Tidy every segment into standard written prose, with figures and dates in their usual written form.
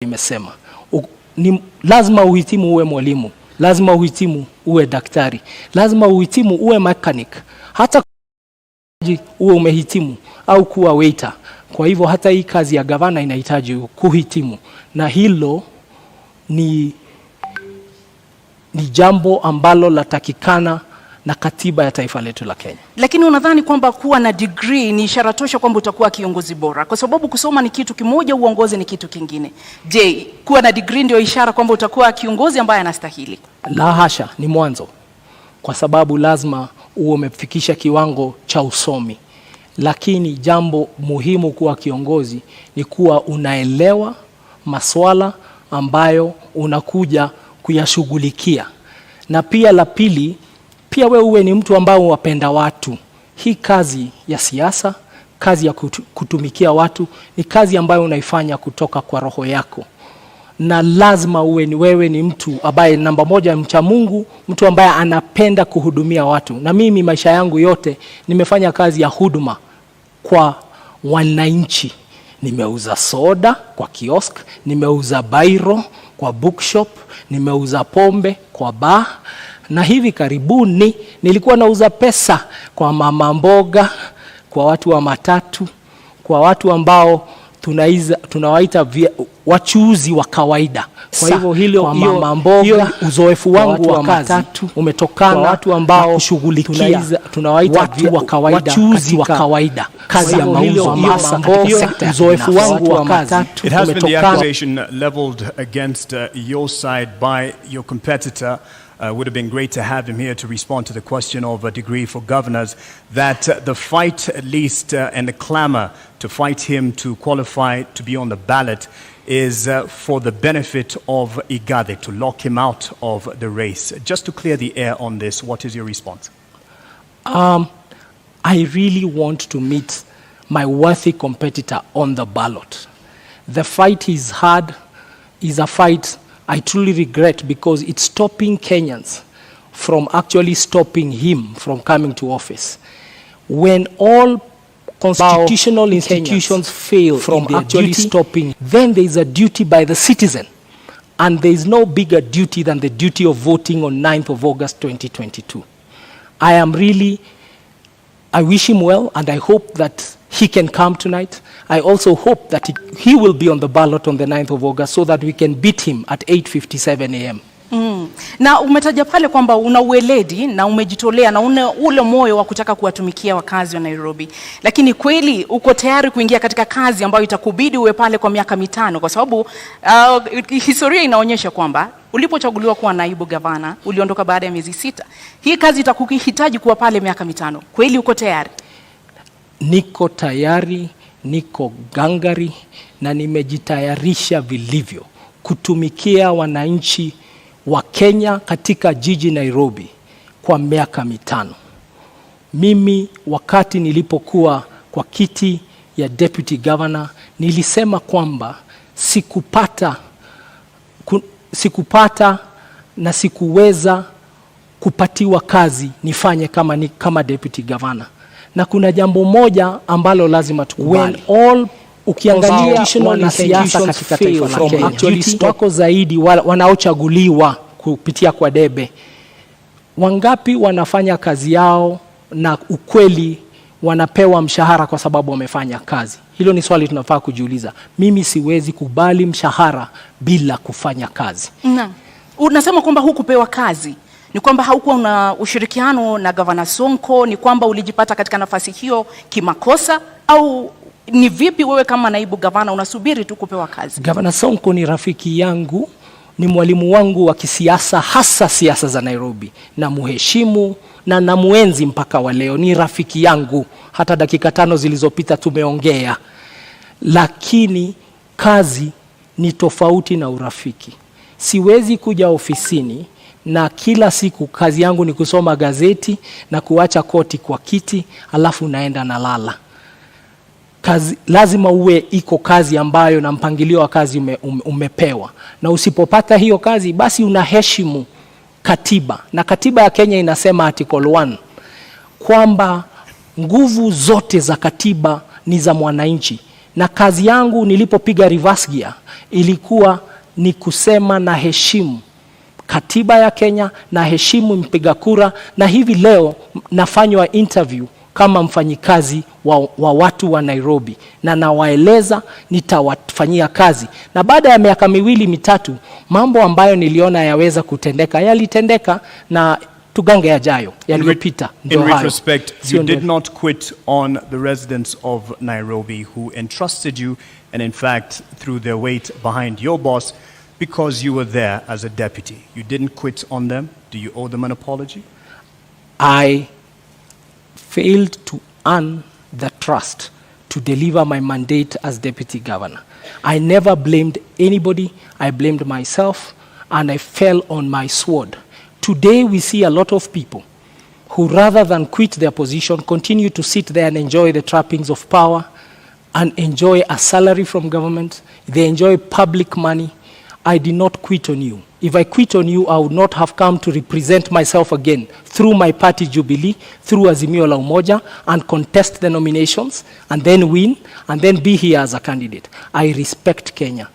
nimesema. Lazima uhitimu uwe mwalimu, lazima uhitimu uwe daktari, lazima uhitimu uwe mechanic, hata uwe umehitimu au kuwa waiter. Kwa hivyo hata hii kazi ya gavana inahitaji kuhitimu, na hilo ni jambo ambalo latakikana na katiba ya taifa letu la Kenya. Lakini unadhani kwamba kuwa na degree ni ishara tosha kwamba utakuwa kiongozi bora? Kwa sababu kusoma ni kitu kimoja, uongozi ni kitu kingine. Je, kuwa na degree ndio ishara kwamba utakuwa kiongozi ambaye anastahili? La hasha, ni mwanzo. Kwa sababu lazima uwe umefikisha kiwango cha usomi. Lakini jambo muhimu kuwa kiongozi ni kuwa unaelewa masuala ambayo unakuja kuyashughulikia. Na pia la pili, pia wewe uwe ni mtu ambao wapenda watu. Hii kazi ya siasa, kazi ya kutumikia watu, ni kazi ambayo unaifanya kutoka kwa roho yako. Na lazima wewe ni mtu ambaye namba moja mcha Mungu, mtu ambaye anapenda kuhudumia watu. Na mimi maisha yangu yote nimefanya kazi ya huduma kwa wananchi. Nimeuza soda kwa kiosk, nimeuza bairo kwa bookshop, nimeuza pombe kwa bar, na hivi karibuni nilikuwa nauza pesa kwa mama mboga, kwa watu wa matatu, kwa watu ambao tunawaita wachuuzi wa kawaida. Kwa hivyo hiyo mama mboga, uzoefu wangu wa kazi umetokana kwa watu ambao kushughulikia tunawaita watu wa kawaida, wachuuzi wa kawaida, kazi ya mauzo mama mboga, uzoefu wangu wa kazi. It has been the accusation leveled against your side by your competitor. Would have been great to have him here to respond to the question of a degree for governors, that the fight at least and the clamor to fight him to qualify to be on the ballot is for the benefit of Igade, to lock him out of the race. Just to clear the air on this, what is your response? I really want to meet my worthy competitor on the ballot. The fight is hard, is a fight I truly regret, because it's stopping Kenyans from actually stopping him from coming to office. When all constitutional institutions fail from actually stopping, then there is a duty by the citizen. And there is no bigger duty than the duty of voting on 9th of August 2022. I wish him well, and I hope that he can come tonight. I also hope that he will be on the ballot on the 9th of August so that we can beat him at 8:57 a.m. Na umetaja pale kwamba una uweledi na umejitolea na ule moyo wa kutaka kuwatumikia wakazi wa Nairobi. Lakini kweli uko tayari kuingia katika kazi ambayo itakubidi uwe pale kwa miaka 5? Kwa sababu historia inaonyesha kwamba ulipochaguliwa kuwa naibu gavana uliondoka baada ya miezi 6. Hii kazi itakuhitaji kuwa pale miaka 5. Kweli uko tayari? Niko tayari, niko gangari, na nimejitayarisha vilivyo kutumikia wananchi wa Kenya katika jiji Nairobi kwa miaka 5. Mimi wakati nilipokuwa kwa kiti ya deputy governor nilisema kwamba sikupata na sikuweza kupatiwa kazi nifanye kama deputy governor. Na kuna jambo moja ambalo lazima tukubali. Ukiangalia wanasiasa katika taifa la Kenya, wako zaidi wanaochaguliwa kupitia kwa debe. Wangapi wanafanya kazi yao na ukweli wanapewa mshahara kwa sababu wamefanya kazi? Hilo ni swali tunafaa kujiuliza. Mimi siwezi kubali mshahara bila kufanya kazi. Unasema kwamba hukupewa kazi. Ni kwamba haukuwa na ushirikiano na Gavana Sonko? Ni kwamba ulijipata katika nafasi hiyo kimakosa? Au ni vipi wewe kama naibu gavana unasubiri tu kupewa kazi? Gavana Sonko ni rafiki yangu, ni mwalimu wangu wa kisiasa, hasa siasa za Nairobi. Na muheshimu na namuenzi mpaka wa leo. Ni rafiki yangu, hata dakika 5 zilizopita tumeongea. Lakini kazi ni tofauti na urafiki. Siwezi kuja ofisini na kila siku kazi yangu ni kusoma gazeti na kuacha koti kwa kiti alafu naenda na lala. Lazima uwe iko kazi ambayo na mpangilio wa kazi umepewa. Na usipopata hiyo kazi basi unaheshimu katiba. Na katiba ya Kenya inasema article 1 kwamba nguvu zote za katiba ni za mwananchi. Na kazi yangu nilipopiga reverse gear ilikuwa ni kusema na heshimu katiba ya Kenya, na heshimu mpiga kura, na hivi leo nafanywa interview kama mfanyikazi wa watu wa Nairobi, na nawaeleza nitawafanyia kazi. Na baada ya miaka 2-3 mambo ambayo niliona yaweza kutendeka yalitendeka, na tugange yajayo yaliyopita. In retrospect, you did not quit on the residents of Nairobi who entrusted you and in fact threw their weight behind your boss because you were there as a deputy. You didn't quit on them. Do you owe them an apology? I failed to earn the trust to deliver my mandate as deputy governor. I never blamed anybody. I blamed myself, and I fell on my sword. Today we see a lot of people who, rather than quit their position, continue to sit there and enjoy the trappings of power and enjoy a salary from government. They enjoy public money. I did not quit on you. If I quit on you, I would not have come to represent myself again through my party Jubilee, through Azimio la Umoja, and contest the nominations, and then win, and then be here as a candidate. I respect Kenya.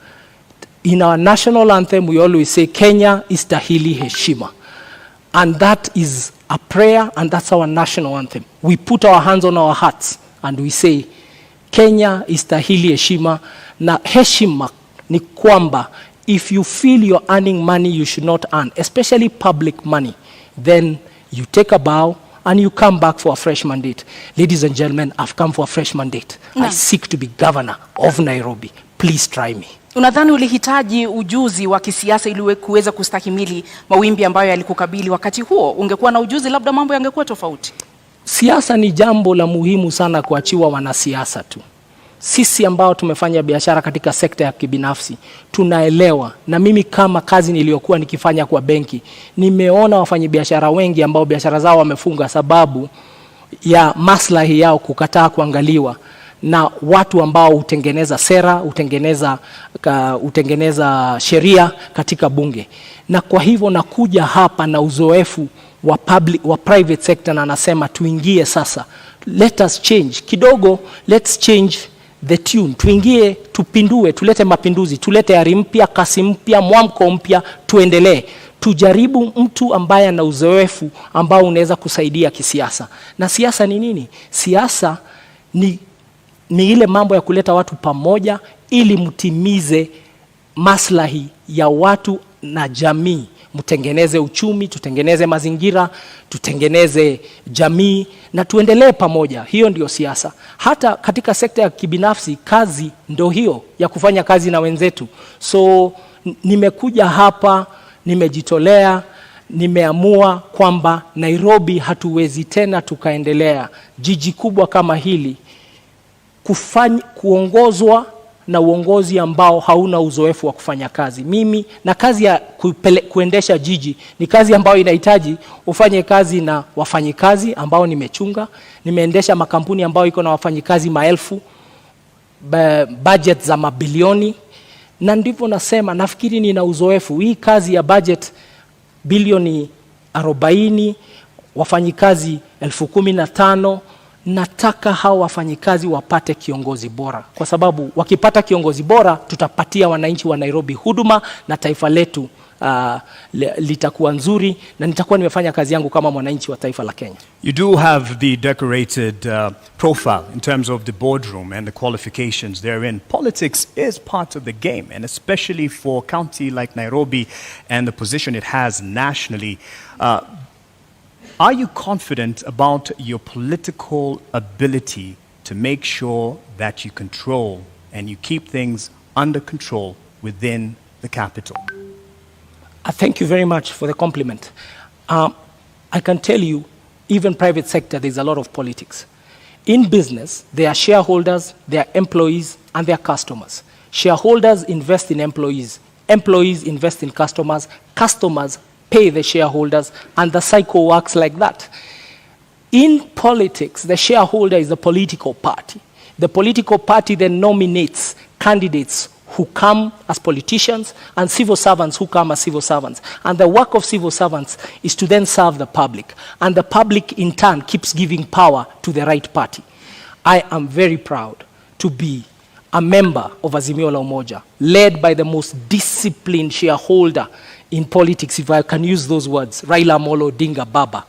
In our national anthem, we always say, Kenya istahili heshima. And that is a prayer, and that's our national anthem. We put our hands on our hearts, and we say, Kenya istahili heshima. Na heshima ni kwamba, if you feel you're earning money you should not earn, especially public money, then you take a bow and you come back for a fresh mandate. Ladies and gentlemen, I've come for a fresh mandate. I seek to be governor of Nairobi. Please try me. Unadhani ulihitaji ujuzi wa kisiasa ili kuweza kustahimili mawimbi ambayo yalikukabili wakati huo? Ungekuwa na ujuzi, labda mambo yangekuwa tofauti. Siasa ni jambo la muhimu sana kuachiwa wanasiasa tu. Sisi ambao tumefanya biashara katika sekta ya kibinafsi tunaelewa, na mimi kama kazi niliyokuwa nikifanya kwa benki, nimeona wafanyabiashara wengi ambao biashara zao wamefunga sababu ya maslahi yao kukataa kuangaliwa na watu ambao hutengeneza sera, hutengeneza sheria katika bunge. Na kwa hivyo nakuja hapa na uzoefu wa private sector, na nasema tuingie sasa. Let us change kidogo, let's change the tune. Tuingie, tupindue, tulete mapinduzi, tulete ari mpya, kasi mpya, mwamko mpya, tuendelee. Tujaribu mtu ambaye ana uzoefu ambao unaweza kusaidia kisiasa. Na siasa ni nini? Siasa ni ile mambo ya kuleta watu pamoja ili mtimize maslahi ya watu na jamii. Mtengeneze uchumi, tutengeneze mazingira, tutengeneze jamii, na tuendelee pamoja. Hiyo ndio siasa. Hata katika sekta ya kibinafsi, kazi ndio hiyo ya kufanya kazi na wenzetu. So nimekuja hapa, nimejitolea, nimeamua kwamba Nairobi hatuwezi tena tukaendelea jiji kubwa kama hili kuongozwa na uongozi ambao hauna uzoefu wa kufanya kazi. Mimi na kazi ya kuendesha jiji ni kazi ambayo inahitaji ufanye kazi na wafanyikazi ambao nimechunga. Nimeendesha makampuni ambayo iko na wafanyikazi maelfu, budget za mabilioni, na ndivyo nasema nafikiri nina uzoefu. Hii kazi ya budget bilioni 40, wafanyikazi 15,000, nataka hao wafanyikazi wapate kiongozi bora, kwa sababu wakipata kiongozi bora tutapatia wananchi wa Nairobi huduma na taifa letu litakuwa nzuri, na nitakuwa nimefanya kazi yangu kama mwananchi wa taifa la Kenya. You do have the decorated profile in terms of the boardroom and the qualifications therein. Politics is part of the game, and especially for a county like Nairobi and the position it has nationally. Are you confident about your political ability to make sure that you control and you keep things under control within the capital? Thank you very much for the compliment. I can tell you, even private sector, there's a lot of politics. In business, there are shareholders, there are employees, and there are customers. Shareholders invest in employees. Employees invest in customers. Customers pay the shareholders, and the cycle works like that. In politics, the shareholder is the political party. The political party then nominates candidates who come as politicians and civil servants who come as civil servants. And the work of civil servants is to then serve the public. And the public in turn keeps giving power to the right party. I am very proud to be a member of Azimio la Umoja, led by the most disciplined shareholder in politics, if I can use those words, Raila Amolo Odinga Baba.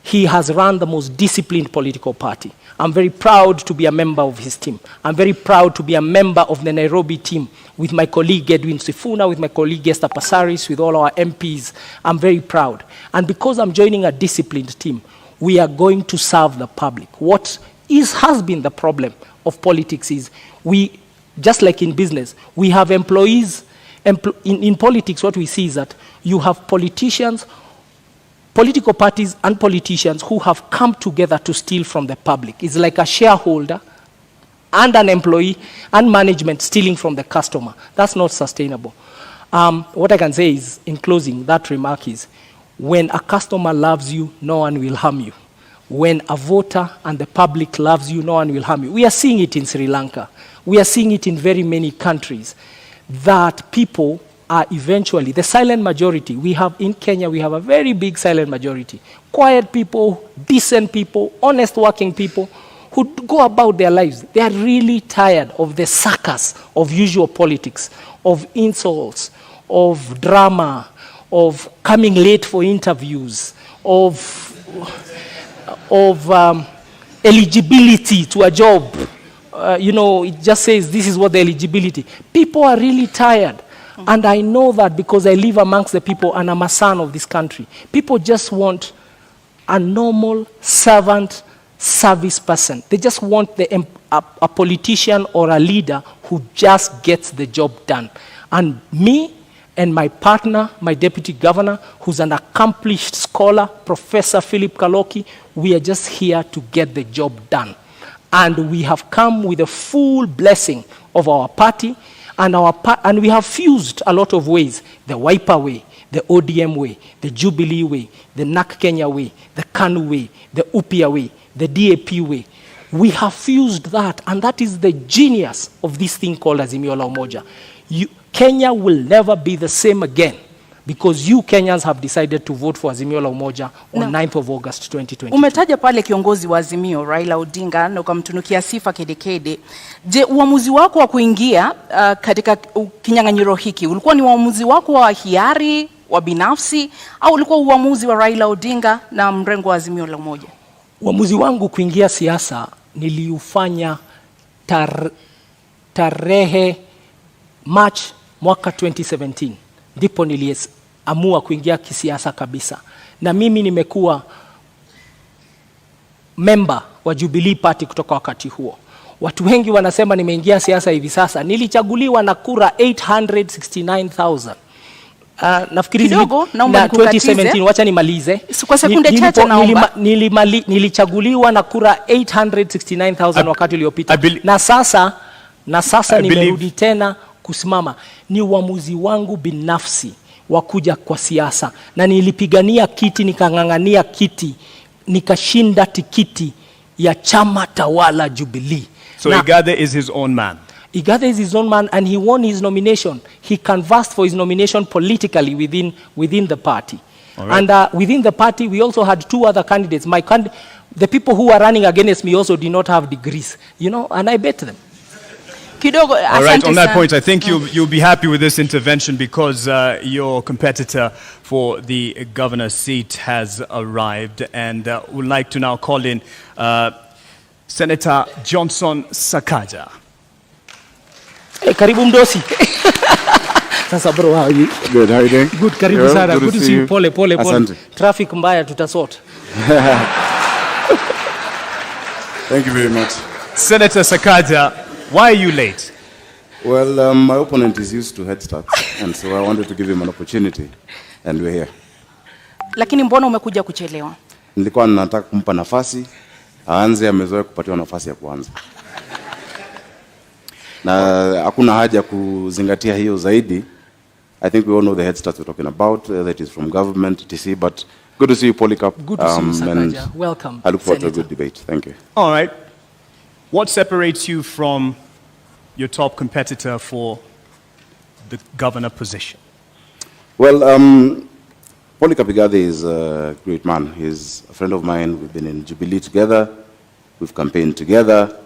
He has run the most disciplined political party. I'm very proud to be a member of his team. I'm very proud to be a member of the Nairobi team with my colleague Edwin Sifuna, with my colleague Esther Passaris, with all our MPs. I'm very proud. And because I'm joining a disciplined team, we are going to serve the public. What has been the problem of politics is we, just like in business, we have employees. In politics, what we see is that you have politicians, political parties and politicians who have come together to steal from the public. It's like a shareholder and an employee and management stealing from the customer. That's not sustainable. What I can say is, in closing, that remark is, when a customer loves you, no one will harm you. When a voter and the public loves you, no one will harm you. We are seeing it in Sri Lanka. We are seeing it in very many countries, that people are eventually, the silent majority, we have in Kenya, we have a very big silent majority. Quiet people, decent people, honest working people who go about their lives. They are really tired of the circus of usual politics, of insults, of drama, of coming late for interviews, of eligibility to a job. It just says this is what the eligibility. People are really tired. And I know that because I live amongst the people and I'm a son of this country. People just want a normal servant service person. They just want a politician or a leader who just gets the job done. And me and my partner, my deputy governor, who's an accomplished scholar, Professor Philip Kaloki, we are just here to get the job done. And we have come with a full blessing of our party, and we have fused a lot of ways: the Wiper way, the ODM way, the Jubilee way, the NAK Kenya way, the KANU way, the UPIA way, the DAP way. We have fused that, and that is the genius of this thing called Azimio la Umoja. Kenya will never be the same again because you Kenyans have decided to vote for Azimio la Umoja on 9th of August 2020. Umetaja pale kiongozi wa Azimio Raila Odinga na ukamtunukia sifa kedekede. Je, uamuzi wako wa kuingia katika kinyang'anyiro hiki ulikuwa ni uamuzi wako wa hiari, wa binafsi, au ulikuwa uamuzi wa Raila Odinga na mrengo wa Azimio la Umoja? Uamuzi wangu kuingia siasa niliufanya tarehe March mwaka 2017. Ndipo niliamua kuingia kisiasa kabisa. Na mimi nimekuwa member wa Jubilee Party kutoka wakati huo. Watu wengi wanasema nimeingia siasa hivi sasa. Nilichaguliwa na kura 869,000. Nafikiri kidogo, na 2017, wacha nimalize. Kwa sekunde chache naomba. Nilichaguliwa na kura 869,000 wakati uliopita. Na sasa nimerudi tena kusimama. Ni uamuzi wangu binafsi wa kuja kwa siasa, na nilipigania kiti, nikang'ang'ania kiti, nikashinda tikiti ya chama tawala Jubilee. So Igathe is his own man. Igathe is his own man, and he won his nomination. He canvassed for his nomination politically within the party. Right. And within the party, we also had two other candidates. The people who were running against me also did not have degrees, and I bet them. All right, on that point, I think you'll be happy with this intervention because your competitor for the governor's seat has arrived, and would like to now call in Senator Johnson Sakaja. Hey, karibu mdosi. Sasa bro, how are you? Good, how are you doing? Good, karibu sana. Good to see you. Pole. Traffic mbaya tutasort. Thank you very much. Senator Sakaja, why are you late? Well, my opponent is used to head starts, and so I wanted to give him an opportunity, and we're here. Lakini mbona umekuja kuchelewa? Nilikuwa nataka kumpa nafasi, aanze, amezoea kupatiwa nafasi ya kuanza. Na hakuna haja kuzingatia hiyo zaidi. I think we all know the head starts we're talking about, that is from government, TC, but good to see you, Polycarp. Good to see you, Sakaja. Welcome. I look forward to a good debate. Thank you. All right. What separates you from your top competitor for the governor position? Well, Polycarp Igathe is a great man. He's a friend of mine. We've been in Jubilee together. We've campaigned together.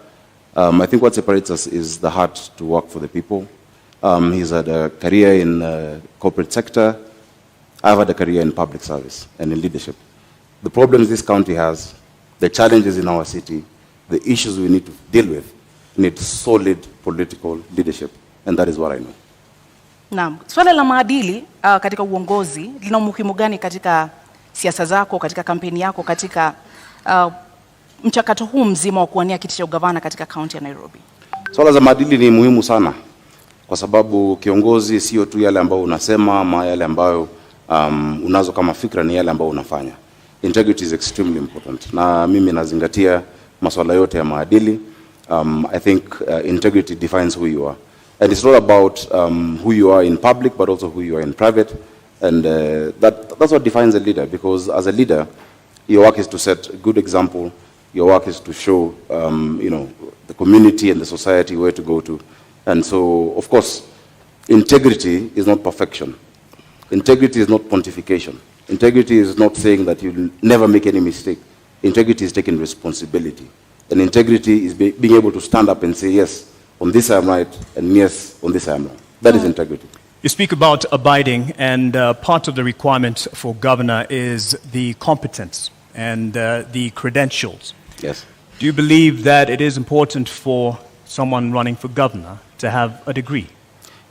I think what separates us is the heart to work for the people. He's had a career in corporate sector. I've had a career in public service and in leadership. The problems this county has, the challenges in our city, the issues we need to deal with, need solid political leadership, and that is what I know. Naam, swala la maadili katika uongozi lina umuhimu gani katika siasa zako, katika kampeni yako, katika mchakato huu mzima wa kuwania kiti cha ugavana katika kaunti ya Nairobi? Swala za maadili ni muhimu sana, kwa sababu kiongozi sio tu yale ambayo unasema ama yale ambayo unazo kama fikra, ni yale ambayo unafanya. Integrity is extremely important, na mimi nazingatia masuala yote ya maadili. I think integrity defines who you are, and it's not about who you are in public but also who you are in private, and that's what defines a leader, because as a leader your work is to set a good example. Your work is to show the community and the society where to go to. And so, of course, integrity is not perfection. Integrity is not pontification. Integrity is not saying that you'll never make any mistake. Integrity is taking responsibility. And integrity is being able to stand up and say, yes, on this I am right, and yes, on this I am wrong. That is integrity. You speak about abiding, and part of the requirement for governor is the competence and the credentials. Yes. Do you believe that it is important for someone running for governor to have a degree?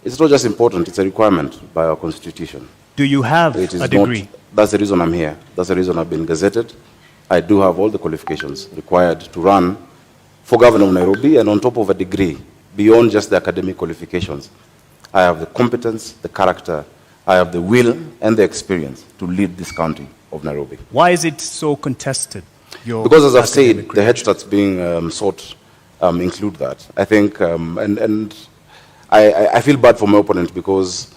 It's not just important, it's a requirement by our constitution. Do you have a degree? That's the reason I'm here. That's the reason I've been gazetted. I do have all the qualifications required to run for governor of Nairobi, and on top of a degree, beyond just the academic qualifications, I have the competence, the character, I have the will and the experience to lead this county of Nairobi. Why is it so contested? Because as I've said, the head starts being sought include that. I think, and I feel bad for my opponent, because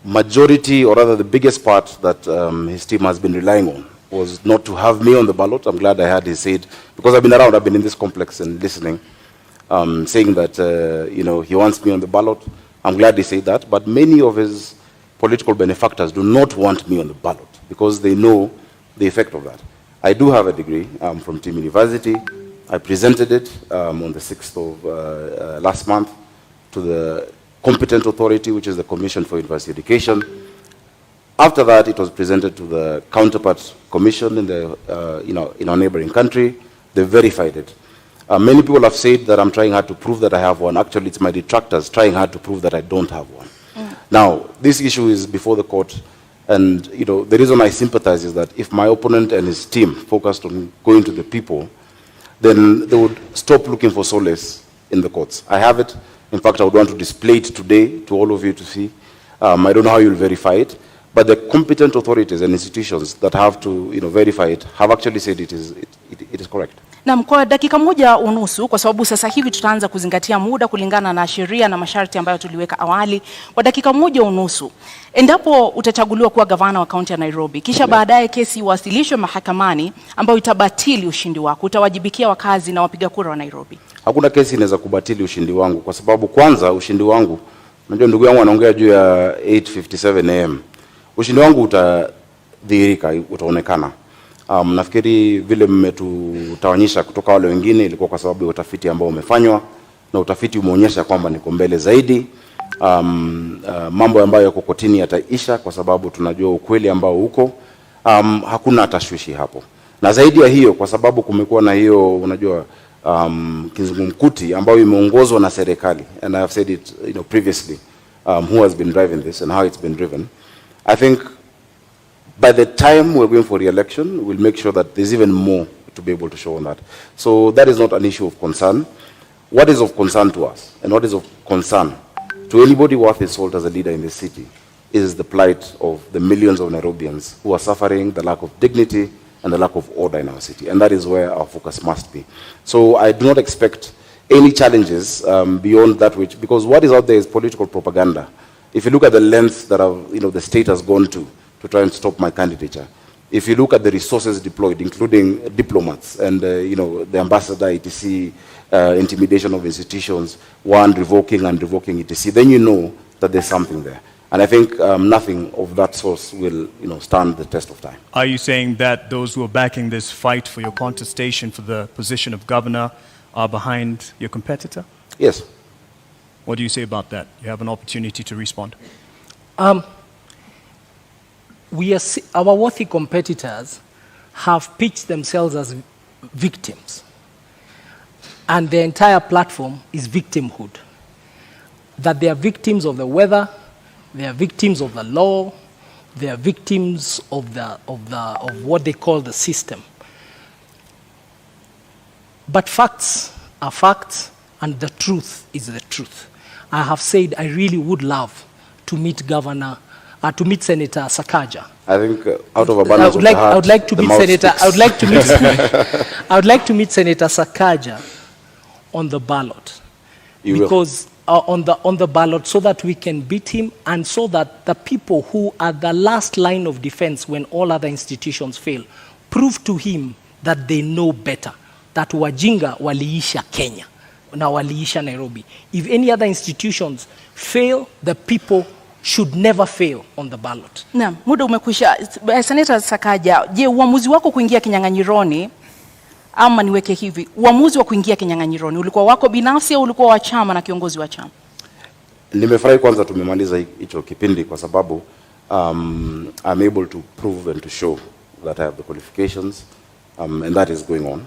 majority, or rather the biggest part that his team has been relying on was not to have me on the ballot. I'm glad I had he said, because I've been around, I've been in this complex and listening, saying that he wants me on the ballot. I'm glad he said that, but many of his political benefactors do not want me on the ballot because they know the effect of that. I do have a degree from Team University. I presented it on the 6th of last month to the competent authority, which is the Commission for University Education. After that, it was presented to the counterpart commission in the in our neighboring country. They verified it. Many people have said that I'm trying hard to prove that I have one. Actually, it's my detractors trying hard to prove that I don't have one. Now, this issue is before the court, and the reason I sympathize is that if my opponent and his team focused on going to the people, then they would stop looking for solace in the courts. I have it. In fact, I would want to display it today to all of you to see. I don't know how you'll verify it, but the competent authorities and institutions that have to verify it have actually said it is correct. Na kwa dakika moja unusu, kwa sababu sasa hivi tutaanza kuzingatia muda kulingana na sheria na masharti ambayo tuliweka awali. Kwa dakika moja unusu, endapo utachaguliwa kuwa gavana wa kaunti ya Nairobi, kisha baadaye kesi iwasilishwe mahakamani ambayo itabatili ushindi wako, utawajibikia wakazi na wapiga kura wa Nairobi? Hakuna kesi inaweza kubatili ushindi wangu, kwa sababu kwanza ushindi wangu, unajua ndugu yangu anaongea juu ya 8:57 am. Ushindi wangu utadhihirika, utaonekana. Nafikiri vile mmetutawanyisha kutoka wale wengine ilikuwa kwa sababu ya utafiti ambao umefanywa, na utafiti umeonyesha kwamba niko mbele zaidi. Mambo ambayo yako kotini yataisha kwa sababu tunajua ukweli ambao uko. Hakuna tashwishi hapo. Na zaidi ya hiyo, kwa sababu kumekuwa na hiyo unajua kizungumkuti ambayo imeongozwa na serikali, and I have said it previously, who has been driving this and how it's been driven. I think by the time we're going for re-election, we'll make sure that there's even more to be able to show on that. So that is not an issue of concern. What is of concern to us, and what is of concern to anybody worth his salt as a leader in this city, is the plight of the millions of Nairobians who are suffering the lack of dignity and the lack of order in our city. And that is where our focus must be. So I do not expect any challenges beyond that, because what is out there is political propaganda. If you look at the lengths that the state has gone to try and stop my candidature, if you look at the resources deployed, including diplomats and the ambassador, etc., intimidation of institutions, revoking and revoking, etc., then you know that there's something there. And I think nothing of that source will stand the test of time. Are you saying that those who are backing this fight for your contestation for the position of governor are behind your competitor? Yes. What do you say about that? You have an opportunity to respond. Our worthy competitors have pitched themselves as victims, and the entire platform is victimhood. That they are victims of the weather, they are victims of the law, they are victims of what they call the system. But facts are facts, and the truth is the truth. I have said I really would love to meet Senator Sakaja. I think out of abundance of the heart, I would like to the meet mouth Senator. speaks. I would like to meet. I would like to meet Senator Sakaja on the ballot, because on the ballot, so that we can beat him, and so that the people who are the last line of defense when all other institutions fail, prove to him that they know better. That wajinga waliisha Kenya, na waliisha Nairobi. If any other institutions fail, the people should never fail on the ballot. Naam, muda umekwisha. Senator Sakaja, je, uamuzi wako kuingia kinyang'anyironi, ama niweke hivi, uamuzi wa kuingia kinyang'anyironi ulikuwa wako binafsi au ulikuwa wa chama na kiongozi wa chama? Nimefurahi kwanza tumemaliza hicho kipindi kwa sababu I'm able to prove and to show that I have the qualifications, and that is going on.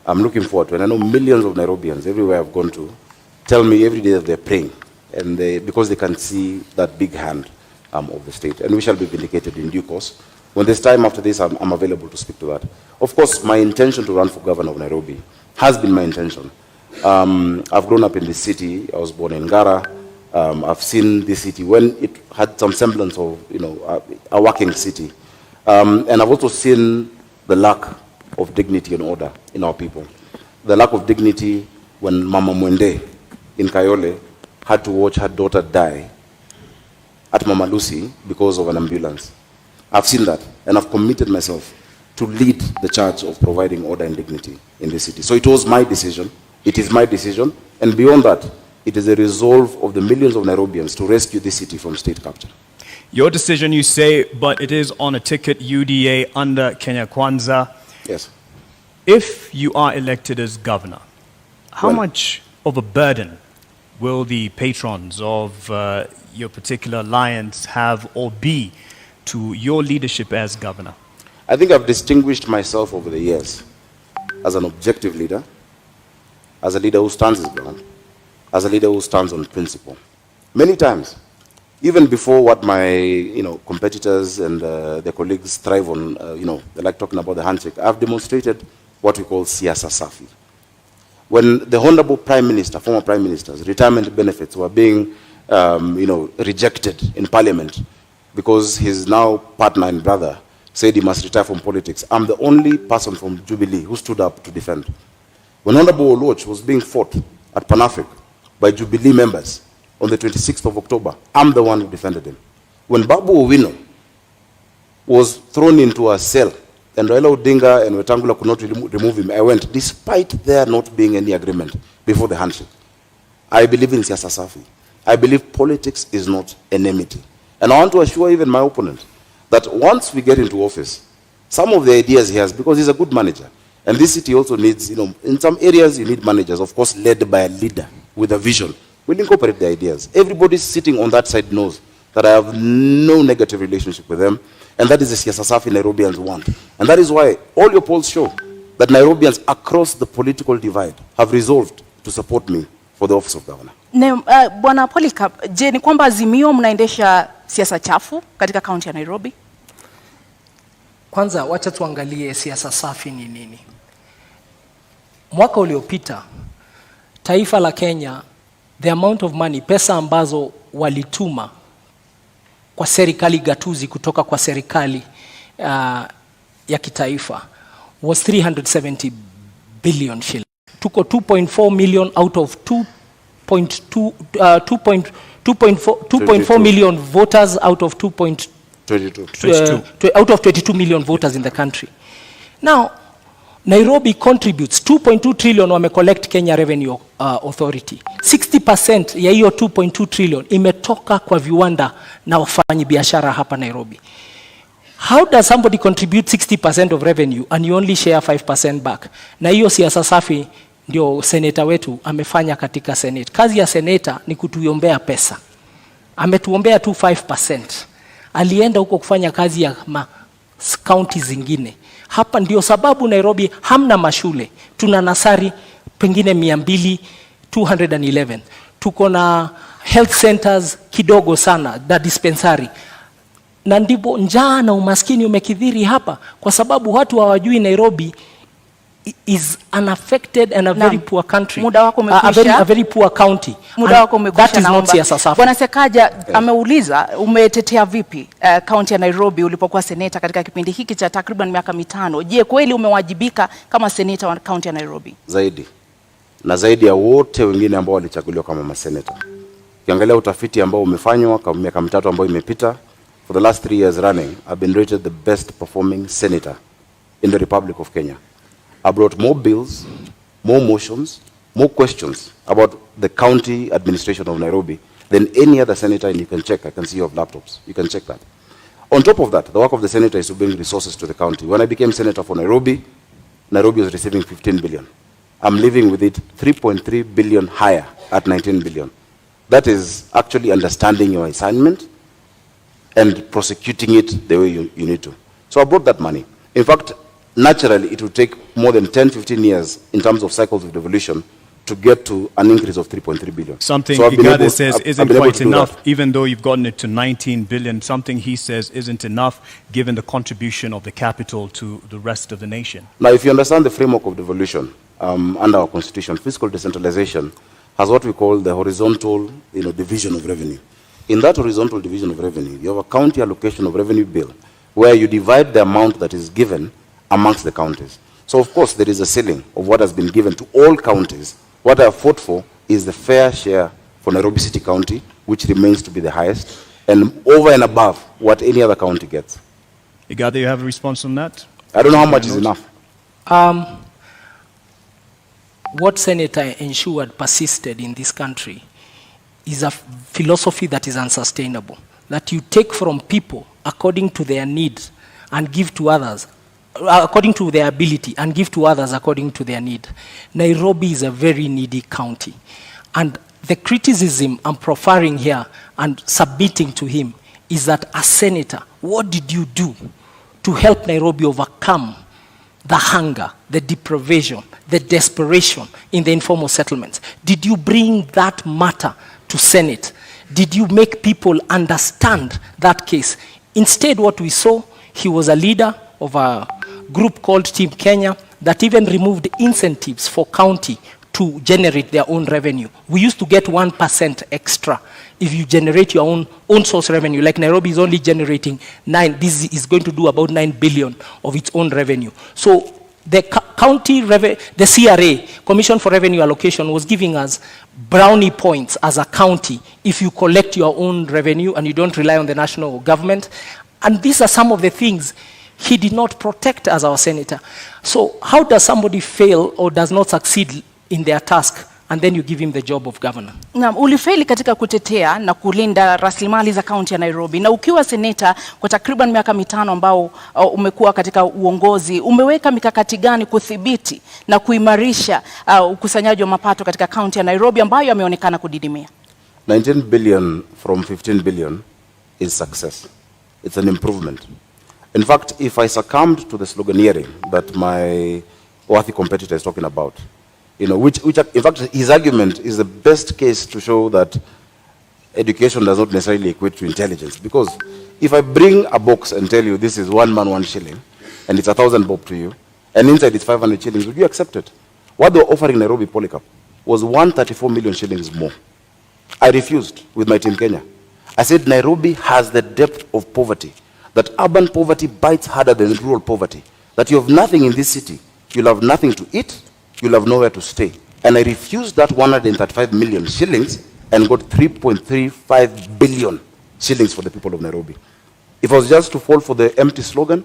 I'm looking forward to it. And I know millions of Nairobians everywhere I've gone to tell me every day that they're praying, and because they can see that big hand of the state, and we shall be vindicated in due course. When there's time after this, I'm available to speak to that. Of course, my intention to run for governor of Nairobi has been my intention. I've grown up in this city. I was born in Ngara. I've seen this city when it had some semblance of, a working city. And I've also seen the lack of dignity and order in our people. The lack of dignity when Mama Mwende in Kayole had to watch her daughter die at Mama Lucy because of an ambulance. I've seen that, and I've committed myself to lead the charge of providing order and dignity in this city. So it was my decision, it is my decision, and beyond that, it is a resolve of the millions of Nairobians to rescue this city from state capture. Your decision, you say, but it is on a ticket UDA under Kenya Kwanza. Yes. If you are elected as governor, how much of a burden will the patrons of your particular alliance have or be to your leadership as governor? I think I've distinguished myself over the years as an objective leader, as a leader who stands his ground, as a leader who stands on principle. Many times, even before what my competitors and their colleagues thrive on, they like talking about the handshake, I've demonstrated what we call siasa safi. When the Honorable Prime Minister, former Prime Minister's retirement benefits were being rejected in Parliament because his now partner and brother said he must retire from politics, I'm the only person from Jubilee who stood up to defend. When Honorable Oluoch was being fought at Pan-Africa by Jubilee members on the 26th of October, I'm the one who defended him. When Babu Owino was thrown into a cell and Raila Odinga and Wetangula could not remove him, I went, despite there not being any agreement before the handshake. I believe in siasa safi. I believe politics is not enmity. And I want to assure even my opponent that once we get into office, some of the ideas he has, because he's a good manager, and this city also needs, in some areas you need managers, of course, led by a leader with a vision. We'll incorporate the ideas. Everybody sitting on that side knows that I have no negative relationship with them, and that is the siasa safi Nairobians want. And that is why all your polls show that Nairobians across the political divide have resolved to support me for the office of governor. Bwana Polycarp, je, ni kwamba Azimio mnaendesha siasa chafu katika kaunti ya Nairobi? Kwanza wacha tuangalie siasa safi ni nini. Mwaka uliopita taifa la Kenya, the amount of money, pesa ambazo walituma kwa serikali gatuzi kutoka kwa serikali ya kitaifa was 370 billion shillings. Tuko 2.4 million out of 2.4 million voters out of 22 million voters in the country. Now, Nairobi contributes 2.2 trillion wame collect Kenya Revenue Authority. 60% ya hiyo 2.2 trillion imetoka kwa viwanda na wafanyi biashara hapa Nairobi. How does somebody contribute 60% of revenue and you only share 5% back? Na hiyo siasa safi ndio seneta wetu amefanya katika Senate. Kazi ya seneta ni kutuombea pesa. Ametuombea tu 5%. Alienda huko kufanya kazi ya county zingine. Hapa ndio sababu Nairobi hamna mashule. Tuna nasari pengine 211. Tuko na health centers kidogo sana, da dispensary. Na ndipo njaa na umaskini umekithiri hapa kwa sababu watu hawajui Nairobi is unaffected and a very poor country. Muda wako umekwisha. A very poor county. Muda wako umekwisha. That is not siasa. Bwana Sekaja ameuliza umetetea vipi county ya Nairobi ulipokuwa seneta katika kipindi hiki cha takriban miaka 5. Je, kweli umewajibika kama seneta wa county ya Nairobi? Zaidi. Na zaidi ya wote wengine ambao walichaguliwa kama maseneta. Ukiangalia utafiti ambao umefanywa kwa miaka 3 ambayo imepita, for the last 3 years running, I've been rated the best performing senator in the Republic of Kenya. I brought more bills, more motions, more questions about the county administration of Nairobi than any other senator, and you can check. I can see you have laptops. You can check that. On top of that, the work of the senator is to bring resources to the county. When I became senator for Nairobi, Nairobi was receiving 15 billion. I'm living with it 3.3 billion higher at 19 billion. That is actually understanding your assignment and prosecuting it the way you need to. So I brought that money. In fact, naturally, it will take more than 10-15 years in terms of cycles of devolution to get to an increase of 3.3 billion. Something Igade says isn't quite enough, even though you've gotten it to 19 billion. Something he says isn't enough, given the contribution of the capital to the rest of the nation. Now, if you understand the framework of devolution under our constitution, fiscal decentralization has what we call the horizontal division of revenue. In that horizontal division of revenue, you have a county allocation of revenue bill, where you divide the amount that is given amongst the counties. So of course there is a ceiling of what has been given to all counties. What I have fought for is the fair share for Nairobi City County, which remains to be the highest, and over and above what any other county gets. Igade, you have a response on that? I don't know how much is enough. What Senator ensured persisted in this country is a philosophy that is unsustainable. That you take from people according to their needs and give to others according to their ability and give to others according to their need. Nairobi is a very needy county. And the criticism I'm proffering here and submitting to him is that as senator, what did you do to help Nairobi overcome the hunger, the deprivation, the desperation in the informal settlements? Did you bring that matter to Senate? Did you make people understand that case? Instead, what we saw, he was a leader of a group called Team Kenya that even removed incentives for county to generate their own revenue. We used to get 1% extra if you generate your own source revenue. Like Nairobi is only generating 9, this is going to do about 9 billion of its own revenue. So the county, the CRA, Commission for Revenue Allocation, was giving us brownie points as a county if you collect your own revenue and you don't rely on the national government. And these are some of the things he did not protect as our senator. So how does somebody fail or does not succeed in their task and then you give him the job of governor? Naam, ulifeli katika kutetea na kulinda rasilimali za kaunti ya Nairobi, na ukiwa seneta kwa takriban miaka 5 ambao umekuwa katika uongozi, umeweka mikakati gani kudhibiti na kuimarisha ukusanyaji wa mapato katika kaunti ya Nairobi ambayo yameonekana kudidimia? 19 billion from 15 billion is success. It's an improvement. In fact, if I succumbed to the sloganeering that my worthy competitor is talking about, which in fact his argument is the best case to show that education does not necessarily equate to intelligence. Because if I bring a box and tell you this is 1 man 1 shilling and it's 1,000 bob to you, and inside it's 500 shillings, would you accept it? What they were offering Nairobi Polycarp was 134 million shillings more. I refused with my Team Kenya. I said Nairobi has the depth of poverty, that urban poverty bites harder than rural poverty, that you have nothing in this city, you'll have nothing to eat, you'll have nowhere to stay. And I refused that 135 million shillings and got 3.35 billion shillings for the people of Nairobi. If I was just to fall for the empty slogan,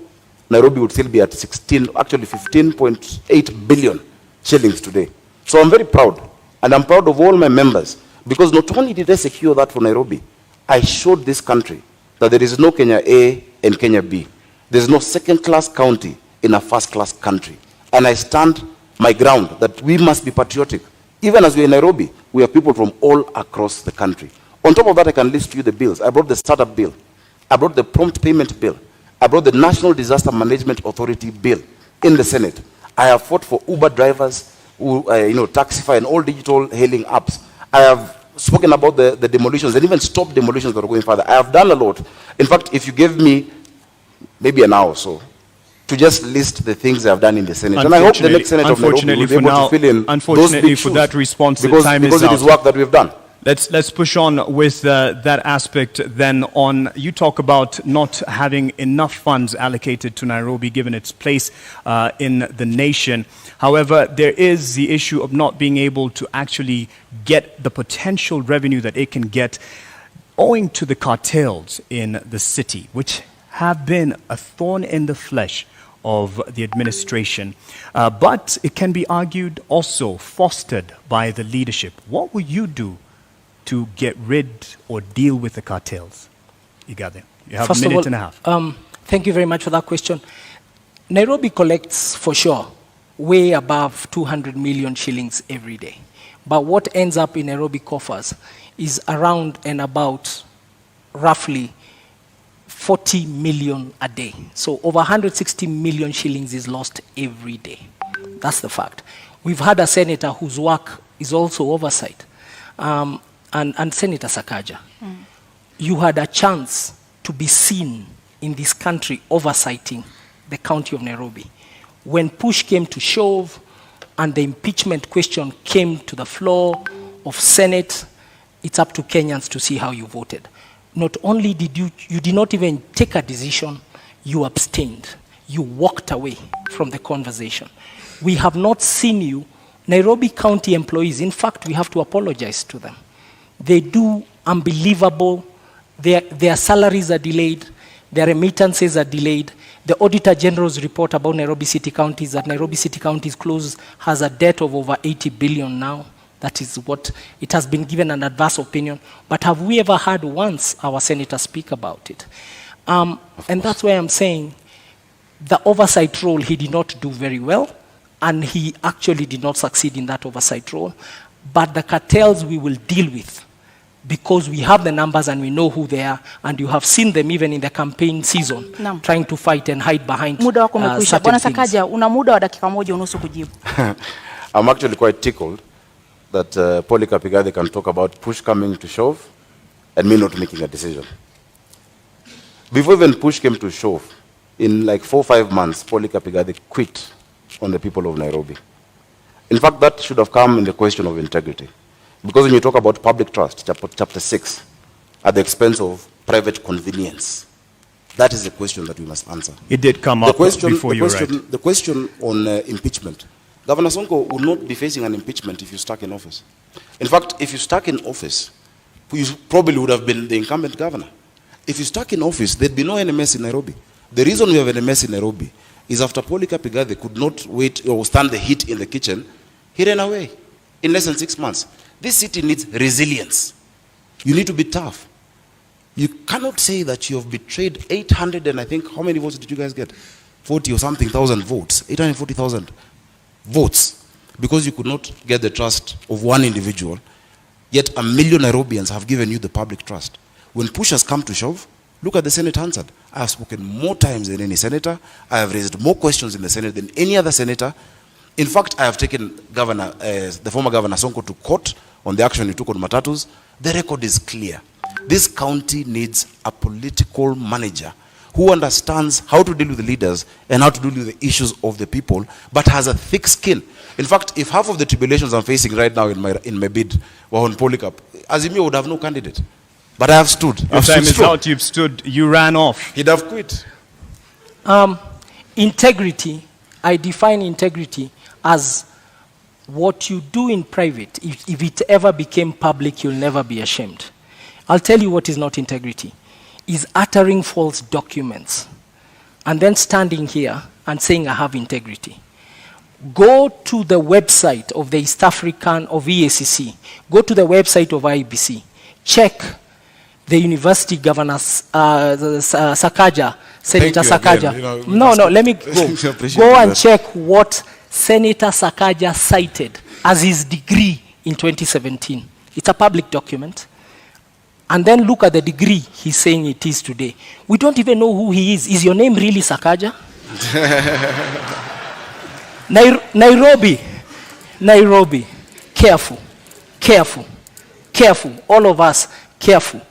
Nairobi would still be at 15.8 billion shillings today. So I'm very proud, and I'm proud of all my members, because not only did I secure that for Nairobi, I showed this country that there is no Kenya A and Kenya B. There's no second-class county in a first-class country. And I stand my ground, that we must be patriotic. Even as we're in Nairobi, we have people from all across the country. On top of that, I can list to you the bills. I brought the startup bill. I brought the prompt payment bill. I brought the National Disaster Management Authority bill in the Senate. I have fought for Uber drivers, Taxify and all digital hailing apps. I have spoken about the demolitions and even stopped demolitions that are going further. I have done a lot. In fact, if you gave me maybe an hour or so to just list the things I've done in the Senate, and I hope the next Senate of Nairobi will be able to fill in those big shoes, that response, because it is work that we've done. Let's push on with that aspect then on. You talk about not having enough funds allocated to Nairobi given its place in the nation. However, there is the issue of not being able to actually get the potential revenue that it can get owing to the cartels in the city, which have been a thorn in the flesh of the administration. But it can be argued also fostered by the leadership. What will you do to get rid or deal with the cartels? Igade, you have a minute and a half. Thank you very much for that question. Nairobi collects, for sure, way above 200 million shillings every day. But what ends up in Nairobi coffers is around and about roughly 40 million a day. So over 160 million shillings is lost every day. That's the fact. We've had a senator whose work is also oversight. And Senator Sakaja, you had a chance to be seen in this country oversighting the county of Nairobi. When push came to shove and the impeachment question came to the floor of Senate, it's up to Kenyans to see how you voted. Not only did you did not even take a decision, you abstained. You walked away from the conversation. We have not seen you. Nairobi County employees, in fact, we have to apologize to them. They do unbelievable. Their salaries are delayed. Their remittances are delayed. The Auditor General's report about Nairobi City County is that Nairobi City County has a debt of over 80 billion now. That is what it has been given an adverse opinion. But have we ever heard once our senator speak about it? And that's why I'm saying the oversight role he did not do very well, and he actually did not succeed in that oversight role. But the cartels we will deal with, because we have the numbers and we know who they are, and you have seen them even in the campaign season trying to fight and hide behind certain things. Una muda wa dakika moja unusu kujibu. I'm actually quite tickled that Polycarp Igade can talk about push coming to shove and me not making a decision. Before even push came to shove, in like 4 or 5 months, Polycarp Igade quit on the people of Nairobi. In fact, that should have come in the question of integrity. Because when you talk about public trust, chapter 6, at the expense of private convenience, that is the question that we must answer. It did come up before you, right? The question on impeachment. Governor Sonko would not be facing an impeachment if you're stuck in office. In fact, if you're stuck in office, you probably would have been the incumbent governor. If you're stuck in office, there'd be no NMS in Nairobi. The reason we have an NMS in Nairobi is after Polycarp Igade could not wait or stand the heat in the kitchen, he ran away in less than 6 months. This city needs resilience. You need to be tough. You cannot say that you have betrayed 800 and I think, how many votes did you guys get? 40 or something thousand votes, 840,000 votes, because you could not get the trust of one individual, yet 1 million Nairobians have given you the public trust. When push has come to shove, look at the Senate answered. I have spoken more times than any senator. I have raised more questions in the Senate than any other senator. In fact, I have taken the former Governor Sonko to court on the action he took on Matatus. The record is clear. This county needs a political manager who understands how to deal with the leaders and how to deal with the issues of the people, but has a thick skin. In fact, if half of the tribulations I'm facing right now in my bid were on Polycarp, Azimio would have no candidate. But I have stood. Your time is out. You've stood. You ran off. He'd have quit. Integrity, I define integrity as what you do in private. If it ever became public, you'll never be ashamed. I'll tell you what is not integrity. Is uttering false documents and then standing here and saying I have integrity. Go to the website of the East African, of EACC. Go to the website of IBC. Check the university governors, Sakaja, Senator Sakaja. Again, no, let me go. Go and check what Senator Sakaja cited as his degree in 2017. It's a public document. And then look at the degree he's saying it is today. We don't even know who he is. Is your name really Sakaja? Nairobi, careful, all of us careful.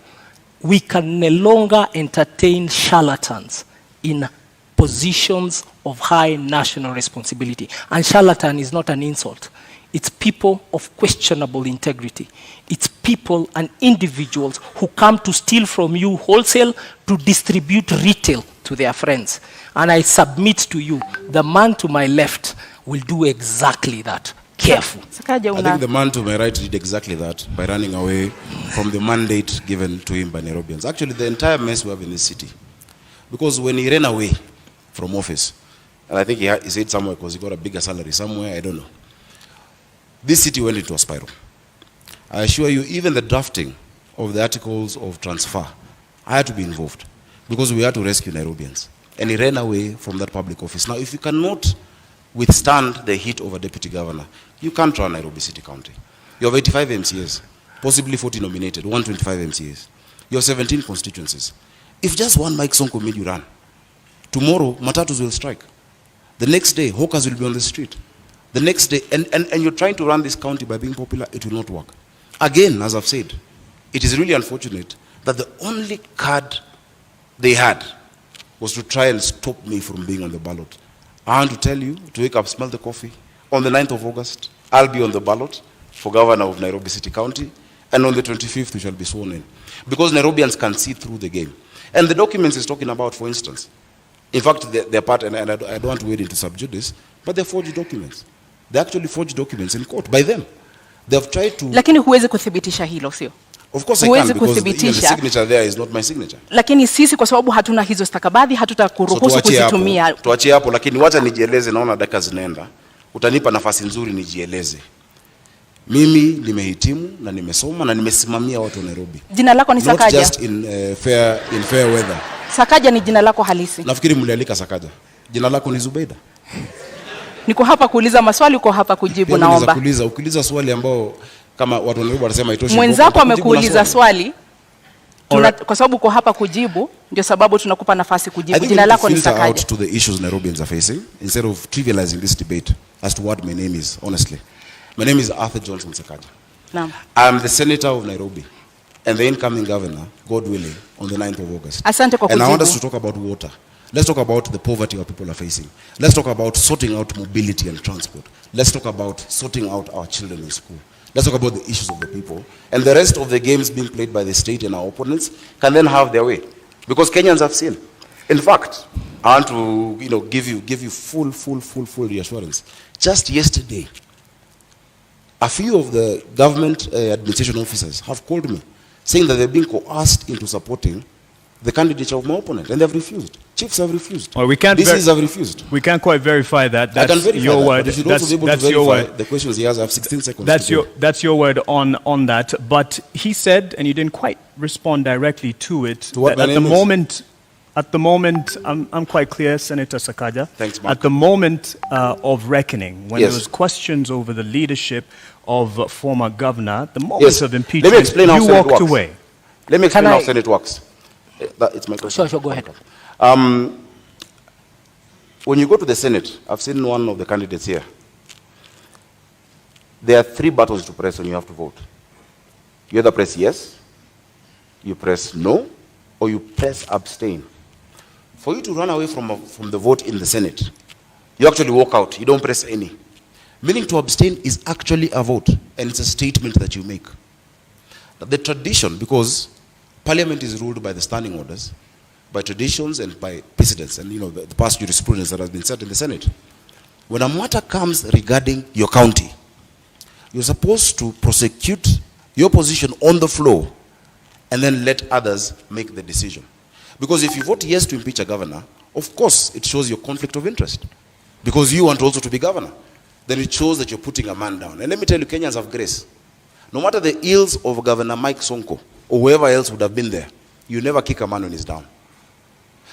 We can no longer entertain charlatans in positions of high national responsibility. And charlatan is not an insult. It's people of questionable integrity. It's people and individuals who come to steal from you wholesale to distribute retail to their friends. And I submit to you, the man to my left will do exactly that. Careful. I think the man to my right did exactly that by running away from the mandate given to him by Nairobians. Actually, the entire mess we have in this city. Because when he ran away from office, and I think he said somewhere because he got a bigger salary somewhere, I don't know. This city went into a spiral. I assure you, even the drafting of the articles of transfer, I had to be involved because we had to rescue Nairobians. And he ran away from that public office. Now, if you cannot withstand the heat of a deputy governor, you can't run Nairobi City County. You have 85 MCAs, possibly 40 nominated, 125 MCAs. You have 17 constituencies. If just one Mike Sonko made you run, tomorrow, matatus will strike. The next day, hawkers will be on the street. The next day, and you're trying to run this county by being popular, it will not work. Again, as I've said, it is really unfortunate that the only card they had was to try and stop me from being on the ballot. I want to tell you, to wake up, smell the coffee. On the 9th of August, I'll be on the ballot for governor of Nairobi City County, and on the 25th, we shall be sworn in. Because Nairobians can see through the game. And the documents he's talking about, for instance, in fact, they're part, and I don't want to wade into subject this, but they're forged documents. They actually forged documents in court by them. They've tried to... Lakini huwezi kuthibitisha hilo, sio? Of course I can, because the signature there is not my signature. Lakini sisi kwa sababu hatuna hizo stakabadhi, hatutakuruhusu kuzitumia. Tuachie hapo, lakini wacha nijieleze, naona dakika zinaenda. Utanipa nafasi nzuri nijieleze. Mimi nimehitimu na nimesoma na nimesimamia watu wa Nairobi. Jina lako ni Sakaja? Not just in fair weather. Sakaja ni jina lako halisi? Nafikiri mlialika Sakaja. Jina lako ni Zubeida. Niko hapa kuuliza maswali, uko hapa kujibu, naomba. Ukiuliza swali ambao kama watu wa Nairobi wanasema itoshi. Mwenzako amekuuliza swali. Kwa sababu uko hapa kujibu, ndio sababu tunakupa nafasi kujibu. Jina lako ni Sakaja. Out to the issues Nairobians are facing instead of trivializing this debate as to what my name is, honestly. My name is Arthur Johnson Sakaja. Naam. I'm the senator of Nairobi and the incoming governor, God willing, on the 9th of August. Asante kwa kujibu. And I want us to talk about water. Let's talk about the poverty our people are facing. Let's talk about sorting out mobility and transport. Let's talk about sorting out our children in school. Let's talk about the issues of the people. And the rest of the games being played by the state and our opponents can then have their way. Because Kenyans have seen. In fact, I want to give you full reassurance. Just yesterday, a few of the government administration officers have called me saying that they're being coerced into supporting the candidature of my opponent, and they've refused. Chiefs have refused. Well, we can't have refused. We can't quite verify that. That's I can verify your that, word. but you should also be able to verify the questions he has. I have 16 seconds. That's your word on that. But he said, and you didn't quite respond directly to it. To what at the moment, I'm quite clear, Senator Sakaja. Thanks, Mark. At the moment of reckoning, when Yes. there was questions over the leadership of former governor, the moment of impeachment, Let me explain how you Senate walked works. away. Let me explain how Senate works. It's my question. Sure, go ahead. When you go to the Senate, I've seen one of the candidates here. There are 3 buttons to press when you have to vote. You either press yes, you press no, or you press abstain. For you to run away from the vote in the Senate, you actually walk out. You don't press any. Meaning to abstain is actually a vote, and it's a statement that you make. The tradition, because Parliament is ruled by the standing orders, by traditions and by precedents, and the past jurisprudence that has been set in the Senate. When a matter comes regarding your county, you're supposed to prosecute your position on the floor and then let others make the decision. Because if you vote yes to impeach a governor, of course it shows your conflict of interest. Because you want also to be governor. Then it shows that you're putting a man down. And let me tell you, Kenyans have grace. No matter the ills of Governor Mike Sonko, or whoever else would have been there, you never kick a man when he's down.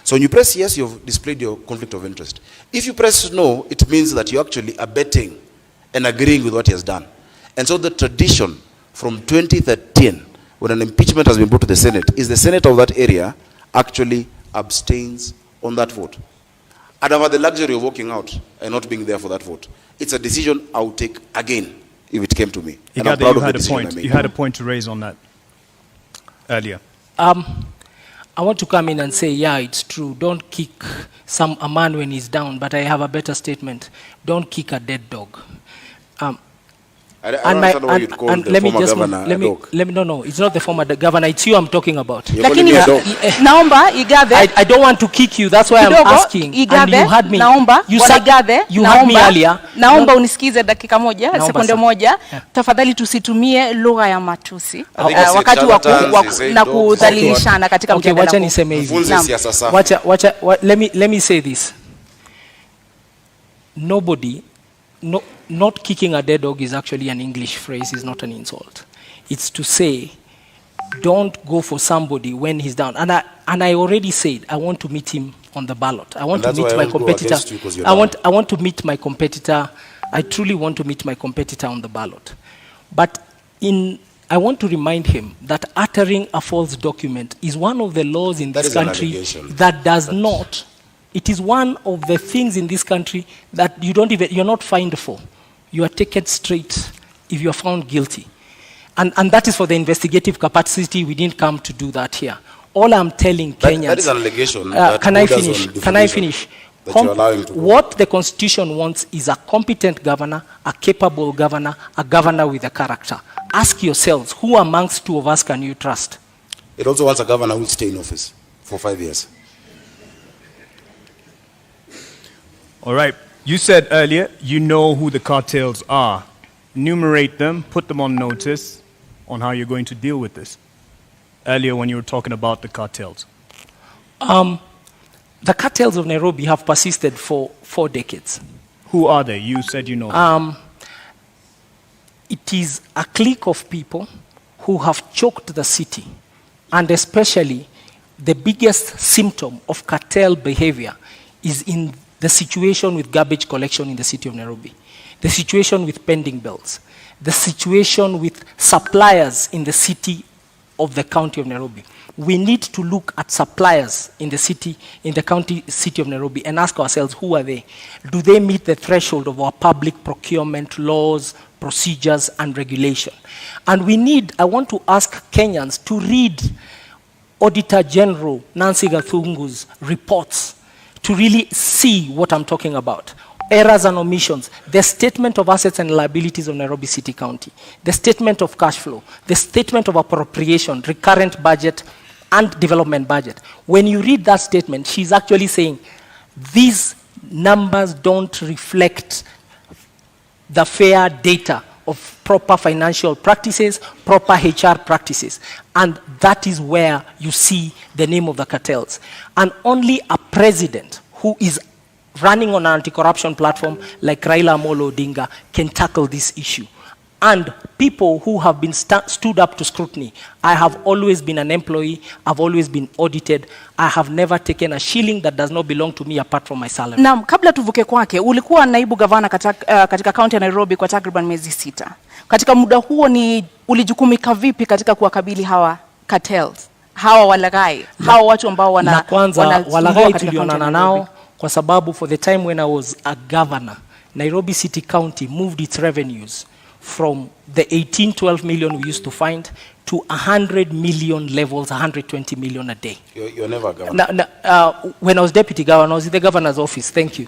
So when you press yes, you've displayed your conflict of interest. If you press no, it means that you're actually abetting and agreeing with what he has done. And so the tradition from 2013, when an impeachment has been brought to the Senate, is the Senate of that area actually abstains on that vote. I'd have had the luxury of walking out and not being there for that vote. It's a decision I would take again if it came to me. And I'm proud of the decision I made. You had a point to raise on that earlier. I want to come in and say, yeah, it's true. Don't kick a man when he's down, but I have a better statement. Don't kick a dead dog. I don't understand why you'd call the former governor a dog. No, it's not the former governor. It's you I'm talking about. Lakini naomba Igathe, I don't want to kick you. That's why I'm asking. Igathe, and you had me. Naomba, you had me earlier. Naomba unisikize dakika moja, sekunde moja. Tafadhali tusitumie lugha ya matusi wakati wa kudhalilishana katika mjadala. Wacha niseme hivi. Let me say this. Not kicking a dead dog is actually an English phrase, it's not an insult. It's to say, don't go for somebody when he's down. And I already said, I want to meet him on the ballot. I want to meet my competitor. I want to meet my competitor. I truly want to meet my competitor on the ballot. But I want to remind him that uttering a false document is one of the laws in this country that does not. It is one of the things in this country that you're not fined for. You are taken straight if you are found guilty. And that is for the investigative capacity. We didn't come to do that here. All I'm telling Kenyans... That is an allegation. Can I finish? What the Constitution wants is a competent governor, a capable governor, a governor with a character. Ask yourselves, who amongst two of us can you trust? It also wants a governor who will stay in office for 5 years. All right. You said earlier you know who the cartels are. Enumerate them, put them on notice on how you're going to deal with this. Earlier when you were talking about the cartels. The cartels of Nairobi have persisted for 4 decades. Who are they? You said you know. It is a clique of people who have choked the city, and especially the biggest symptom of cartel behavior is in the situation with garbage collection in the city of Nairobi, the situation with pending bills, the situation with suppliers in the city of the county of Nairobi. We need to look at suppliers in the city, in the county city of Nairobi, and ask ourselves, who are they? Do they meet the threshold of our public procurement laws, procedures, and regulation? And I want to ask Kenyans to read Auditor General Nancy Gathungu's reports to really see what I'm talking about. Errors and omissions, the statement of assets and liabilities of Nairobi City County, the statement of cash flow, the statement of appropriation, recurrent budget, and development budget. When you read that statement, she's actually saying, these numbers don't reflect the fair data of proper financial practices, proper HR practices. And that is where you see the name of the cartels. And only a president who is running on an anti-corruption platform like Raila Amolo Odinga can tackle this issue. And people who have been stood up to scrutiny. I have always been an employee. I've always been audited. I have never taken a shilling that does not belong to me apart from my salary. Na kabla tuvuke kwake, ulikuwa naibu gavana katika kaunti ya Nairobi kwa takriban miezi 6. Katika muda huo ulijukumika vipi katika kuwakabili hawa cartels, hawa walaghai, hawa watu ambao na kwanza walaghai tulionana nao kwa sababu for the time when I was a governor, Nairobi City County moved its revenues from the 18-12 million we used to find to 100 million levels, 120 million a day. You're never a governor. When I was deputy governor, I was in the governor's office. Thank you.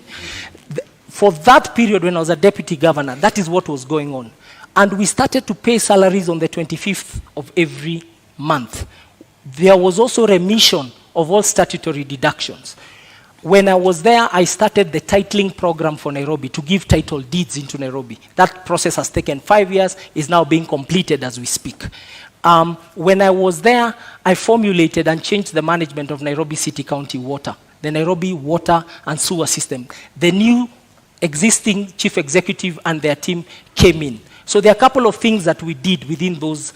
For that period when I was a deputy governor, that is what was going on. And we started to pay salaries on the 25th of every month. There was also remission of all statutory deductions. When I was there, I started the titling program for Nairobi to give title deeds into Nairobi. That process has taken 5 years, is now being completed as we speak. When I was there, I formulated and changed the management of Nairobi City County Water, the Nairobi Water and Sewer System. The new existing chief executive and their team came in. So there are a couple of things that we did within those,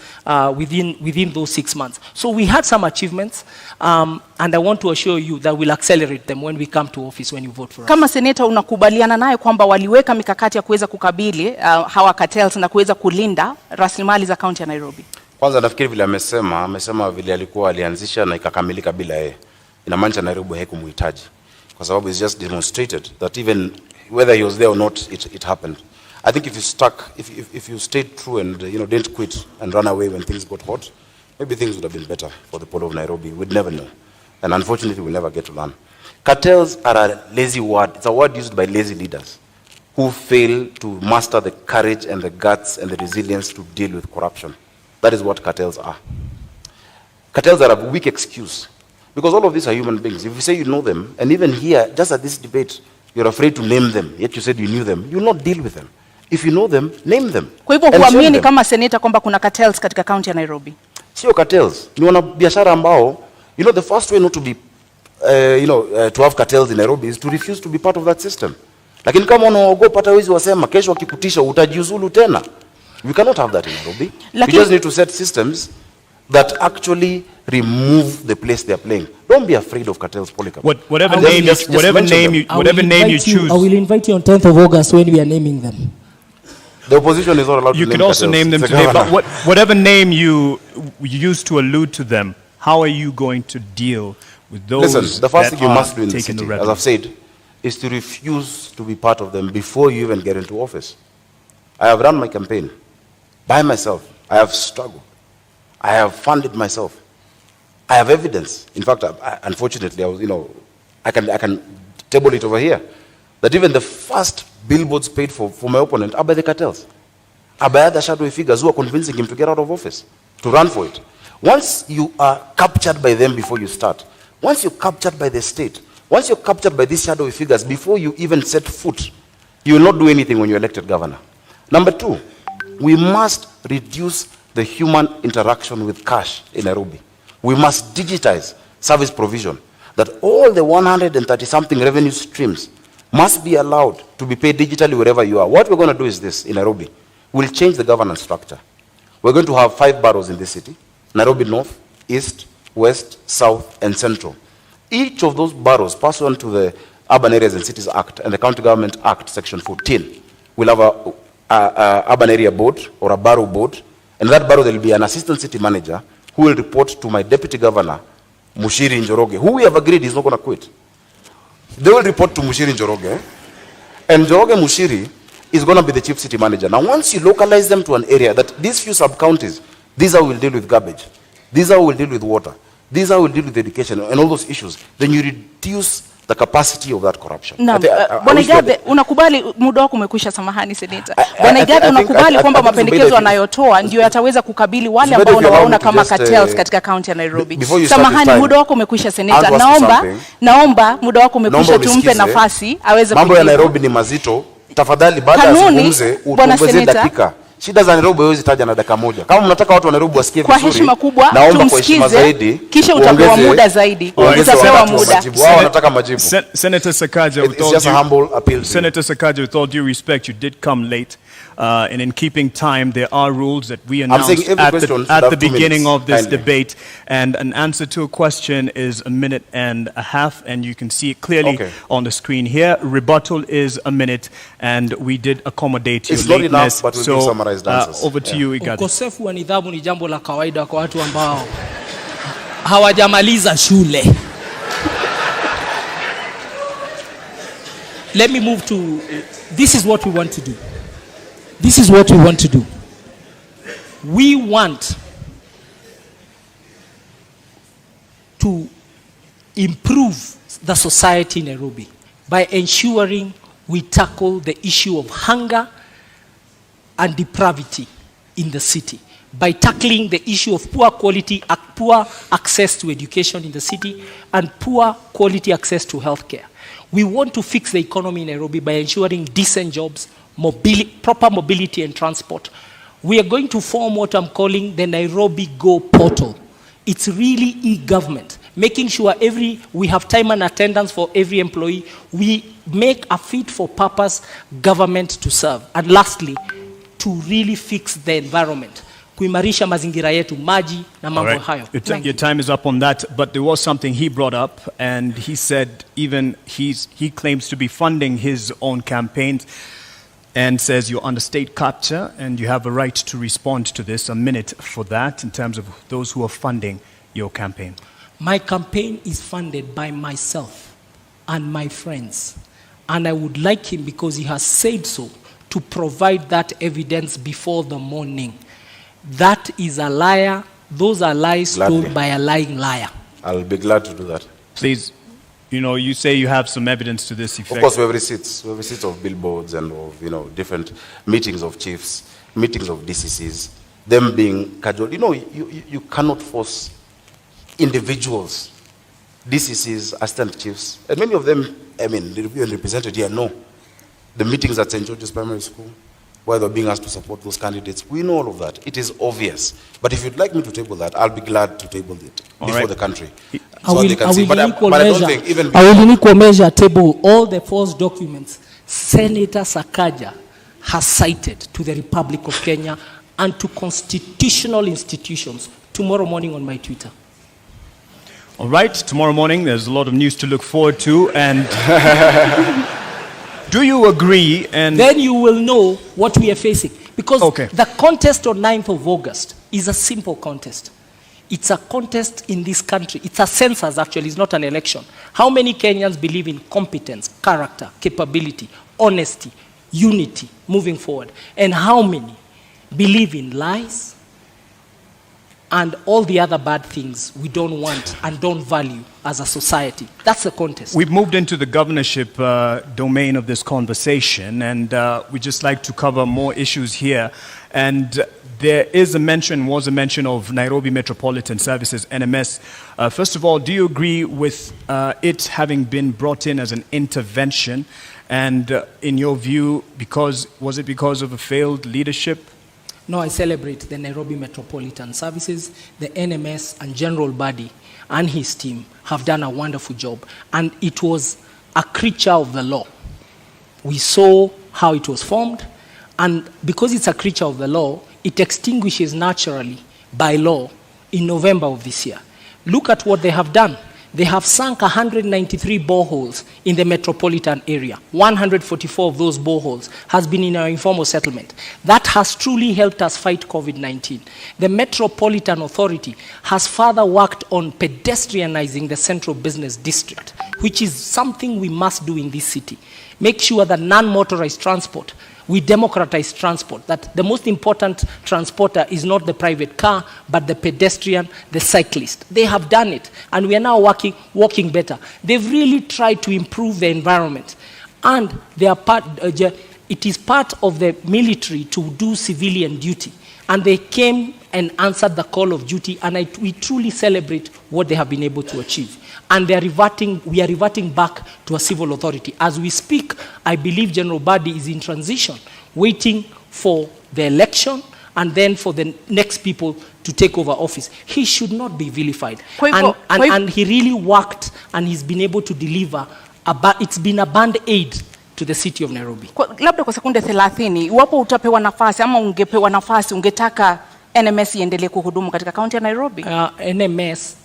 within those 6 months. So we had some achievements, and I want to assure you that we'll accelerate them when we come to office, when you vote for us. Kama seneta unakubaliana naye kwamba waliweka mikakati ya kuweza kukabili hawa cartels na kuweza kulinda rasilimali za kaunti ya Nairobi? Kwanza nafikiri vile amesema vile alikuwa alianzisha na ikakamilika bila yeye. Inamaanisha Nairobi haikumuhitaji. Kwa sababu it's just demonstrated that even whether he was there or not, it happened. I think if you stayed true and didn't quit and run away when things got hot, maybe things would have been better for the people of Nairobi. We'd never know. And unfortunately, we'll never get to learn. Cartels are a lazy word. It's a word used by lazy leaders who fail to master the courage and the guts and the resilience to deal with corruption. That is what cartels are. Cartels are a weak excuse. Because all of these are human beings. If you say you know them, and even here, just at this debate, you're afraid to name them, yet you said you knew them, you will not deal with them. If you know them, name them. Kwa hivyo huamini kama seneta kwamba kuna cartels katika kaunti ya Nairobi? Sio cartels. Ni wanabiashara ambao, the first way not to be, to have cartels in Nairobi is to refuse to be part of that system. Lakini kama unaogopa hata wezi wasema, kesho wakikutisha utajiuzulu tena. We cannot have that in Nairobi. We just need to set systems that actually remove the place they are playing. Don't be afraid of cartels, Polycarp. Whatever name you choose. I will invite you on 10th of August when we are naming them. The opposition is not allowed to name cartels. You can also name them today, but whatever name you use to allude to them, how are you going to deal with those? Listen, the first thing you must do in the city, as I've said, is to refuse to be part of them before you even get into office. I have run my campaign by myself. I have struggled. I have funded myself. I have evidence. In fact, unfortunately, I can table it over here, that even the first billboards paid for my opponent are by the cartels, are by other shadowy figures who are convincing him to get out of office, to run for it. Once you are captured by them before you start, once you're captured by the state, once you're captured by these shadowy figures before you even set foot, you will not do anything when you're elected governor. Number two, we must reduce the human interaction with cash in Nairobi. We must digitize service provision, that all the 130-something revenue streams must be allowed to be paid digitally wherever you are. What we're going to do is this in Nairobi. We'll change the governance structure. We're going to have 5 boroughs in this city: Nairobi North, East, West, South, and Central. Each of those boroughs, pursuant to the Urban Areas and Cities Act and the County Government Act, Section 14, will have a urban area board or a borough board. And that borough, there will be an assistant city manager who will report to my deputy governor, Mushiri Njoroge, who we have agreed is not going to quit. They will report to Mushiri Njoroge, and Njoroge Mushiri is going to be the chief city manager. Now, once you localize them to an area, that these few sub-counties, these are how we'll deal with garbage, these are how we'll deal with water, these are how we'll deal with education and all those issues, then you reduce the capacity of that corruption. Bwana Igathe, unakubali muda wako umekwisha, samahani seneta. Bwana Igathe, unakubali kwamba mapendekezo anayotoa ndio yataweza kukabili wale ambao unawaona kama cartels katika kaunti ya Nairobi? Samahani, muda wako umekwisha seneta. Naomba muda wako umekwisha, tumpe nafasi aweze kujibu. Mambo ya Nairobi ni mazito. Tafadhali baada ya kuzungumze utuongezee dakika. Shida za Nairobi hawezi taja na dakika moja. Kama mnataka watu wa Nairobi wasikie vizuri, kwa heshima kubwa tumsikize, kisha utapewa muda zaidi. Utapewa muda. Wao wanataka majibu. Senator Sakaja, with all due respect, you did come late. And in keeping time, there are rules that we announced at the beginning of this debate. And an answer to a question is 1.5 minutes, and you can see it clearly on the screen here. Rebuttal is 1 minute, and we did accommodate your lateness. Enough, but we'll summarized answers. Over to you, Igathe. Ukosefu wa nidhamu ni jambo la kawaida kwa watu ambao hawajamaliza shule. Let me move to, this is what we want to do. This is what we want to do. We want to improve the society in Nairobi by ensuring we tackle the issue of hunger and depravity in the city, by tackling the issue of poor access to education in the city and poor quality access to healthcare. We want to fix the economy in Nairobi by ensuring decent jobs, proper mobility and transport. We are going to form what I'm calling the Nairobi Go portal. It's really e-government, making sure we have time and attendance for every employee. We make a fit for purpose government to serve. And lastly, to really fix the environment, kuimarisha mazingira yetu, maji na mambo hayo. Your time is up on that, but there was something he brought up, and he said even he claims to be funding his own campaigns, and says you're under state capture and you have a right to respond to this. A minute for that in terms of those who are funding your campaign. My campaign is funded by myself and my friends, and I would like him, because he has said so, to provide that evidence before the morning. That is a liar. Those are lies told by a lying liar. I'll be glad to do that. Please, you say you have some evidence to this effect. Of course, we have receipts of billboards and of, different meetings of chiefs, meetings of DCCs, them being cajoled. You cannot force individuals, DCCs, assistant chiefs, and many of them, represented here, know the meetings at St. George's Primary School, where they're being asked to support those candidates. We know all of that. It is obvious. But if you'd like me to table that, I'll be glad to table it before the country. I will in equal measure table all the false documents Senator Sakaja has cited to the Republic of Kenya and to constitutional institutions tomorrow morning on my Twitter. All right, tomorrow morning there's a lot of news to look forward to, and do you agree? And then you will know what we are facing. Because the contest on 9th of August is a simple contest. It's a contest in this country. It's a census, actually. It's not an election. How many Kenyans believe in competence, character, capability, honesty, unity, moving forward? And how many believe in lies and all the other bad things we don't want and don't value as a society? That's the contest. We've moved into the governorship domain of this conversation, and we just like to cover more issues here. And there was a mention of Nairobi Metropolitan Services, NMS. First of all, do you agree with it having been brought in as an intervention? And in your view, was it because of a failed leadership? No, I celebrate the Nairobi Metropolitan Services, the NMS and General Badi and his team have done a wonderful job. And it was a creature of the law. We saw how it was formed, and because it's a creature of the law, it extinguishes naturally by law in November of this year. Look at what they have done. They have sunk 193 boreholes in the metropolitan area. 144 of those boreholes has been in our informal settlement. That has truly helped us fight COVID-19. The Metropolitan Authority has further worked on pedestrianizing the central business district, which is something we must do in this city. Make sure that non-motorized transport, we democratize transport, that the most important transporter is not the private car, but the pedestrian, the cyclist. They have done it, and we are now walking better. They've really tried to improve the environment, and they are it is part of the military to do civilian duty, and they came and answered the call of duty, and we truly celebrate what they have been able to achieve. And we are reverting back to a civil authority. As we speak, I believe General Badi is in transition, waiting for the election and then for the next people to take over office. He should not be vilified. And he really worked, and he's been able to deliver. It's been a band-aid to the city of Nairobi. Labda kwa sekunde 30, iwapo utapewa nafasi ama ungepewa nafasi, ungetaka NMS iendelee kuhudumu katika kaunti ya Nairobi? NMS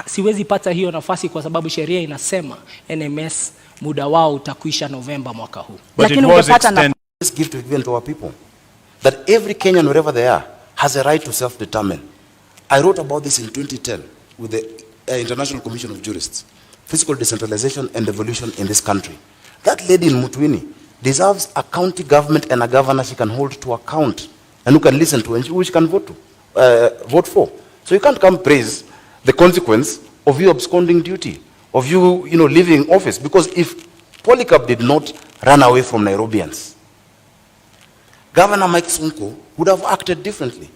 siwezi pata hiyo nafasi kwa sababu sheria inasema NMS muda wao utakuisha Novemba mwaka huu. Lakini ungepata na this gift to given to our people, that every Kenyan, wherever they are, has a right to self-determine. I wrote about this in 2010 with the International Commission of Jurists, physical decentralization and devolution in this country. That lady in Mutwini deserves a county government and a governor she can hold to account, and who can listen to and who she can vote for. So you can't come praise the consequence of you absconding duty, of you, leaving office. Because if Polycarp did not run away from Nairobians, Governor Mike Sonko would have acted differently.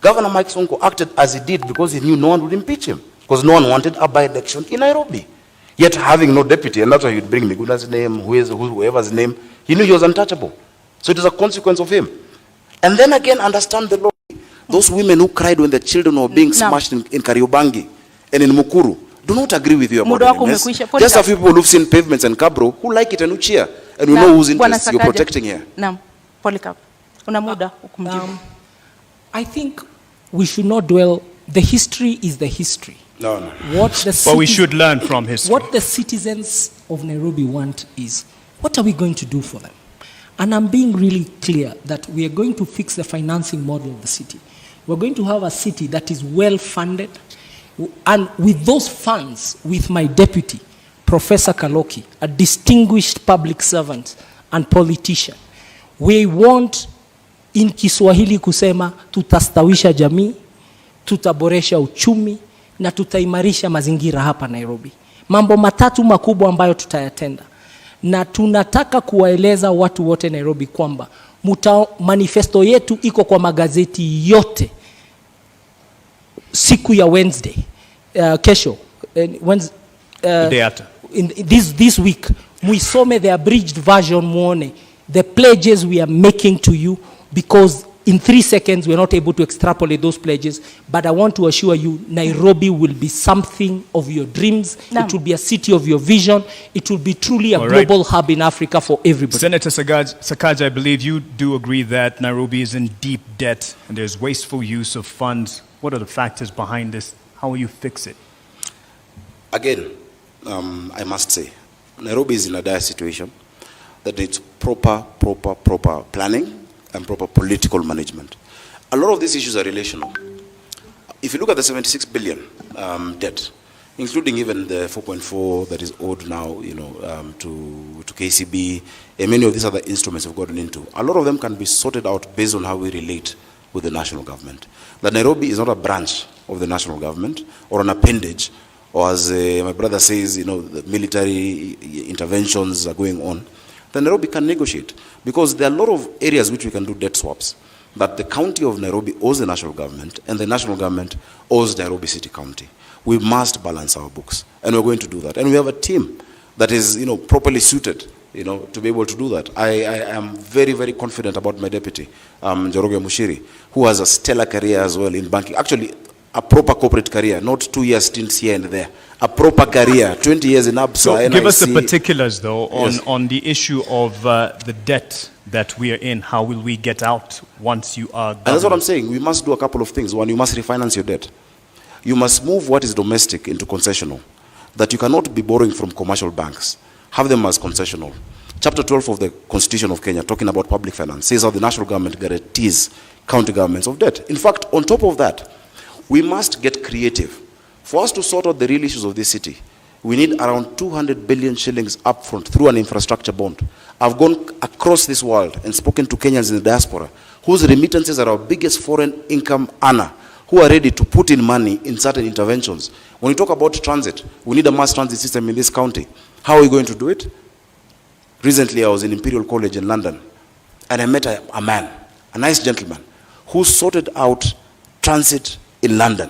Governor Mike Sonko acted as he did because he knew no one would impeach him, because no one wanted a by-election in Nairobi. Yet having no deputy, and that's why he'd bring Miguna's name, whoever's name, he knew he was untouchable. So it is a consequence of him. And then again, understand the law. Those women who cried when their children were being smashed in Kariobangi and in Mukuru do not agree with you about NMS. Just a few people who've seen pavements and Kabro who like it and who cheer. And we know whose interests you're protecting here. Polycarp. Una muda kumjibu. I think we should not dwell. The history is the history. No, no. But we should learn from history. What the citizens of Nairobi want is, what are we going to do for them? And I'm being really clear that we are going to fix the financing model of the city. We're going to have a city that is well funded. And with those funds, with my deputy, Professor Kaloki, a distinguished public servant and politician, we want in Kiswahili kusema tutastawisha jamii, tutaboresha uchumi na tutaimarisha mazingira hapa Nairobi. Mambo matatu makubwa ambayo tutayatenda. Na tunataka kuwaeleza watu wote Nairobi kwamba manifesto yetu iko kwa magazeti yote siku ya Wednesday, kesho, day after. In this week, muisome the abridged version muone the pledges we are making to you, because in 3 seconds we are not able to extrapolate those pledges, but I want to assure you Nairobi will be something of your dreams. No. It will be a city of your vision. It will be truly a global hub in Africa for everybody. Senator Sakaja, I believe you do agree that Nairobi is in deep debt and there's wasteful use of funds. What are the factors behind this? How will you fix it? Again, I must say, Nairobi is in a dire situation that needs proper planning and proper political management. A lot of these issues are relational. If you look at the 76 billion debt, including even the 4.4 that is owed now, to KCB, and many of these other instruments we've gotten into, a lot of them can be sorted out based on how we relate with the national government. That Nairobi is not a branch of the national government or an appendage, or as my brother says, the military interventions are going on. Then Nairobi can negotiate, because there are a lot of areas which we can do debt swaps, that the county of Nairobi owes the national government and the national government owes Nairobi City County. We must balance our books, and we're going to do that. And we have a team that is properly suited to be able to do that. I am very, very confident about my deputy, Njoroge Mushiri, who has a stellar career as well in banking. Actually, a proper corporate career, not 2 year stints here and there. A proper career, 20 years in ABSA. So give us the particulars, though, on the issue of the debt that we are in. How will we get out once you are government? And that's what I'm saying. We must do a couple of things. One, you must refinance your debt. You must move what is domestic into concessional. That you cannot be borrowing from commercial banks. Have them as concessional. Chapter 12 of the Constitution of Kenya, talking about public finance, says how the national government guarantees county governments of debt. In fact, on top of that, we must get creative. For us to sort out the real issues of this city, we need around 200 billion shillings upfront through an infrastructure bond. I've gone across this world and spoken to Kenyans in the diaspora whose remittances are our biggest foreign income earner, who are ready to put in money in certain interventions. When you talk about transit, we need a mass transit system in this county. How are we going to do it? Recently, I was in Imperial College in London, and I met a man, a nice gentleman, who sorted out transit in London.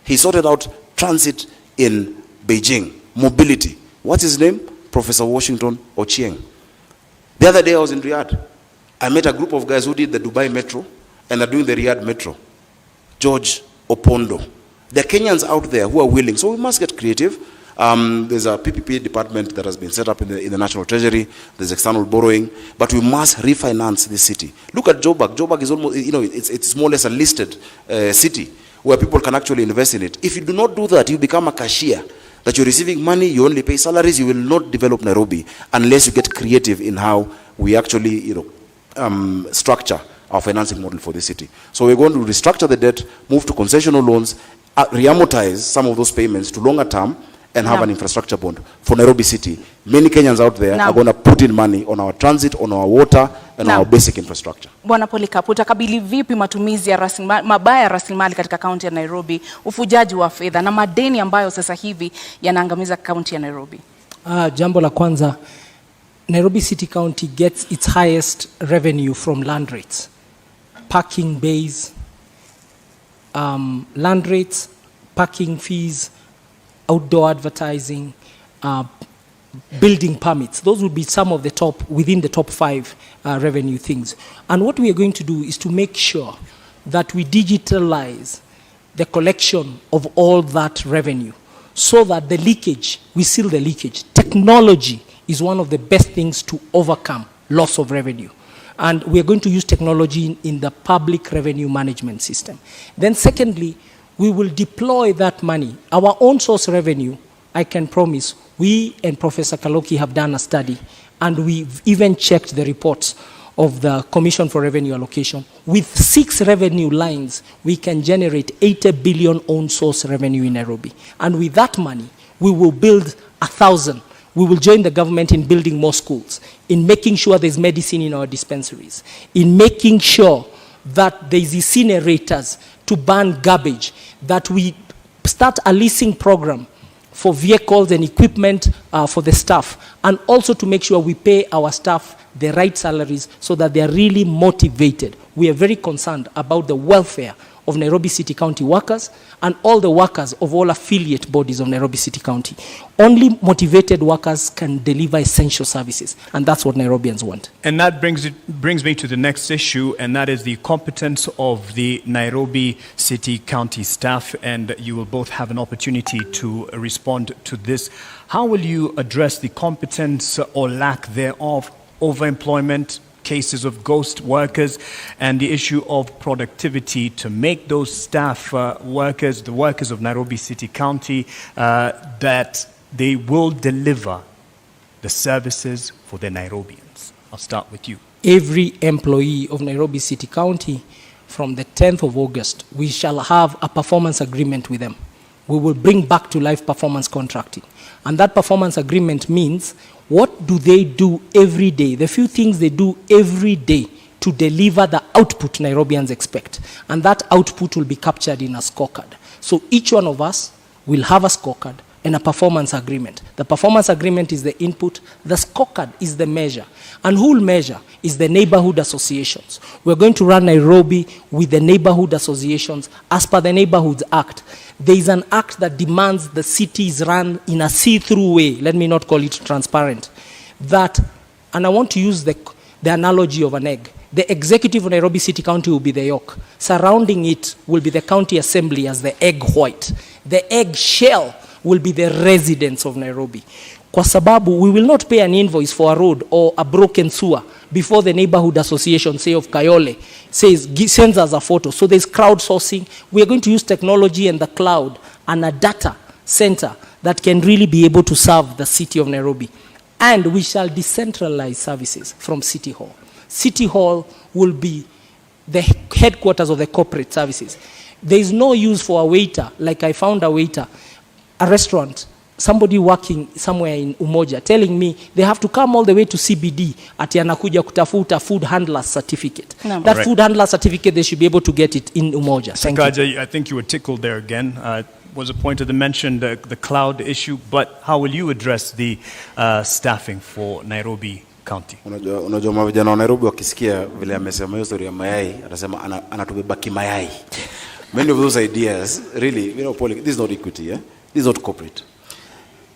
He sorted out transit in Beijing, mobility. What's his name? Professor Washington Ochieng. The other day I was in Riyadh. I met a group of guys who did the Dubai Metro and are doing the Riyadh Metro. George Opondo. There are Kenyans out there who are willing. So we must get creative. There's a PPP department that has been set up in the National Treasury. There's external borrowing. But we must refinance this city. Look at Joburg. Joburg is almost, it's more or less a listed city where people can actually invest in it. If you do not do that, you become a cashier. That you're receiving money, you only pay salaries, you will not develop Nairobi unless you get creative in how we actually, structure our financing model for the city. So we're going to restructure the debt, move to concessional loans, re-amortize some of those payments to longer term, and have an infrastructure bond for Nairobi City. Many Kenyans out there are going to put in money on our transit, on our water, and our basic infrastructure. Bwana Polycarp, utakabili vipi matumizi ya mabaya ya rasilimali katika kaunti ya Nairobi, ufujaji wa fedha na madeni ambayo sasa hivi yanaangamiza kaunti ya Nairobi? Jambo la kwanza, Nairobi City County gets its highest revenue from land rates. Parking bays, land rates, parking fees, outdoor advertising, building permits. Those would be some of the within the top 5 revenue things. And what we are going to do is to make sure that we digitalize the collection of all that revenue so that the leakage, we seal the leakage. Technology is one of the best things to overcome loss of revenue. And we are going to use technology in the public revenue management system. Then secondly, we will deploy that money. Our own source revenue, I can promise, we and Professor Kaloki have done a study, and we've even checked the reports of the Commission for Revenue Allocation. With 6 revenue lines, we can generate 80 billion own source revenue in Nairobi. And with that money, we will build 1,000. We will join the government in building more schools, in making sure there's medicine in our dispensaries, in making sure that there's incinerators to burn garbage, that we start a leasing program for vehicles and equipment for the staff, and also to make sure we pay our staff the right salaries so that they are really motivated. We are very concerned about the welfare of Nairobi City County workers and all the workers of all affiliate bodies of Nairobi City County. Only motivated workers can deliver essential services, and that's what Nairobians want. And that brings me to the next issue, and that is the competence of the Nairobi City County staff, and you will both have an opportunity to respond to this. How will you address the competence or lack thereof, overemployment, cases of ghost workers, and the issue of productivity to make those staff workers, the workers of Nairobi City County, that they will deliver the services for the Nairobians? I'll start with you. Every employee of Nairobi City County, from the 10th of August, we shall have a performance agreement with them. We will bring back to life performance contracting. And that performance agreement means, what do they do every day? The few things they do every day to deliver the output Nairobians expect. And that output will be captured in a scorecard. So each one of us will have a scorecard and a performance agreement. The performance agreement is the input. The scorecard is the measure. And who will measure is the neighborhood associations. We're going to run Nairobi with the neighborhood associations as per the Neighborhoods Act. There is an act that demands the city is run in a see-through way. Let me not call it transparent. That, and I want to use the analogy of an egg. The executive of Nairobi City County will be the yolk. Surrounding it will be the county assembly as the egg white. The egg shell will be the residents of Nairobi. Kwa sababu, we will not pay an invoice for a road or a broken sewer before the neighborhood association, say of Kayole, sends us a photo. So there's crowdsourcing. We are going to use technology and the cloud and a data center that can really be able to serve the city of Nairobi. And we shall decentralize services from City Hall. City Hall will be the headquarters of the corporate services. There is no use for a waiter, like I found a waiter, a restaurant, somebody working somewhere in Umoja, telling me they have to come all the way to CBD ati anakuja kutafuta food handler certificate. No. That food handler certificate, they should be able to get it in Umoja. Sakaja, I think you were tickled there again. Was a point to mention the cloud issue, but how will you address the staffing for Nairobi County? Unajua mavijana wa Nairobi wakisikia vile amesema hiyo story ya mayai, atasema anatubeba kimayai. Many of those ideas, really, you know, this is not equity, yeah? This is not corporate.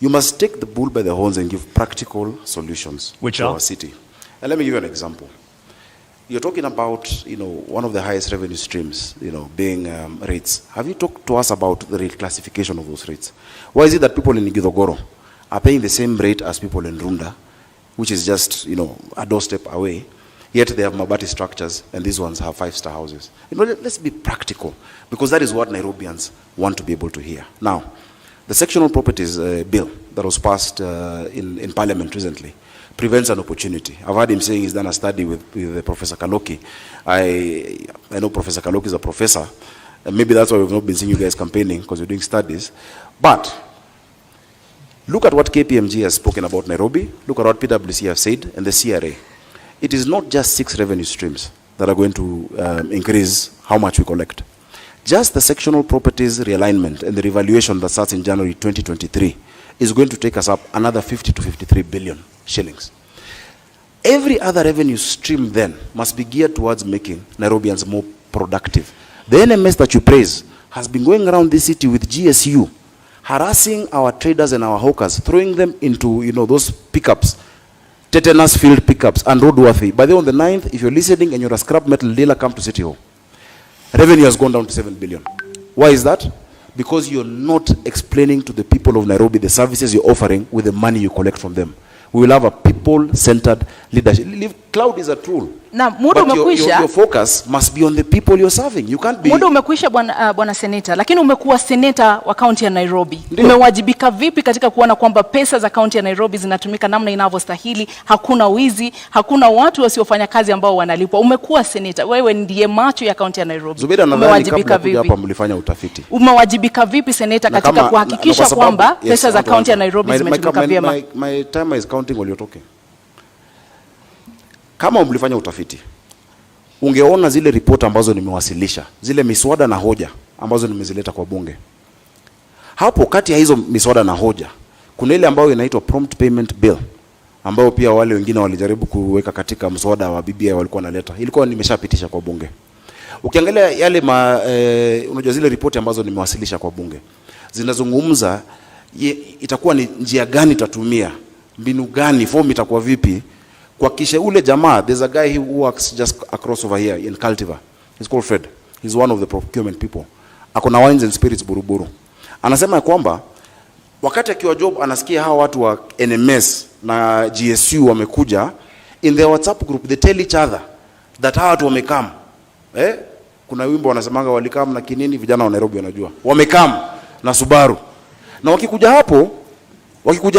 You must take the bull by the horns and give practical solutions to our city. And let me give you an example. You're talking about, you know, one of the highest revenue streams, you know, being rates. Have you talked to us about the rate classification of those rates? Why is it that people in Githogoro are paying the same rate as people in Runda, which is just, you know, a doorstep away, yet they have Mabati structures and these ones have 5-star houses? You know, let's be practical, because that is what Nairobians want to be able to hear. Now, the sectional properties bill that was passed in Parliament recently prevents an opportunity. I've heard him saying he's done a study with Professor Kaloki. I know Professor Kaloki is a professor, and maybe that's why we've not been seeing you guys campaigning, because you're doing studies. But look at what KPMG has spoken about Nairobi, look at what PwC have said, and the CRA. It is not just 6 revenue streams that are going to increase how much we collect. Just the sectional properties realignment and the revaluation that starts in January 2023 is going to take us up another 50 to 53 billion shillings. Every other revenue stream then must be geared towards making Nairobians more productive. The NMS that you praise has been going around this city with GSU, harassing our traders and our hawkers, throwing them into, you know, those pickups, tetanus field pickups and roadworthy. By the way, on the 9th, if you're listening and you're a scrap metal dealer, come to City Hall. Revenue has gone down to 7 billion. Why is that? Because you're not explaining to the people of Nairobi the services you're offering with the money you collect from them. We will have a people-centered leadership. cloud is a tool. Na muda umekwisha. Your focus must be on the people you're serving. You can't be. Muda umekwisha bwana seneta, lakini umekuwa seneta wa kaunti ya Nairobi. Ndiyo. Umewajibika vipi katika kuona kwamba pesa za kaunti ya Nairobi zinatumika namna inavyostahili, hakuna wizi, hakuna watu wasiofanya kazi ambao wanalipwa? Umekuwa seneta, wewe ndiye macho ya kaunti ya Nairobi. Zubeda, nadhani kabla kuja hapa mlifanya utafiti. Umewajibika vipi seneta katika kuhakikisha kwamba pesa za kaunti ya Nairobi zimetumika vyema? My time is counting while you're talking. Kama mlifanya utafiti, ungeona zile report ambazo nimewasilisha, zile miswada na hoja ambazo nimezileta kwa bunge. Hapo kati ya hizo miswada na hoja, kuna ile ambayo inaitwa prompt payment bill, ambayo pia wale wengine walijaribu kuweka katika mswada wa BBI walikuwa wanaleta. Ilikuwa nimeshapitisha kwa bunge. Ukiangalia yale unajua zile report ambazo nimewasilisha kwa bunge, zinazungumza itakuwa ni njia gani tatumia, mbinu gani, form itakuwa vipi kwa kisha ule jamaa. There's a guy who works just across over here in Cultivar. He's called Fred. He's one of the procurement people. Akona wines and spirits Buruburu. Anasema kwamba wakati akiwa job anasikia hawa watu wa NMS na GSU wamekuja, in their WhatsApp group they tell each other that hawa watu wamekam. Kuna wimbo wanasemanga walikam na kinini, vijana wa Nairobi wanajua. Wamekam na Subaru. Na wakikuja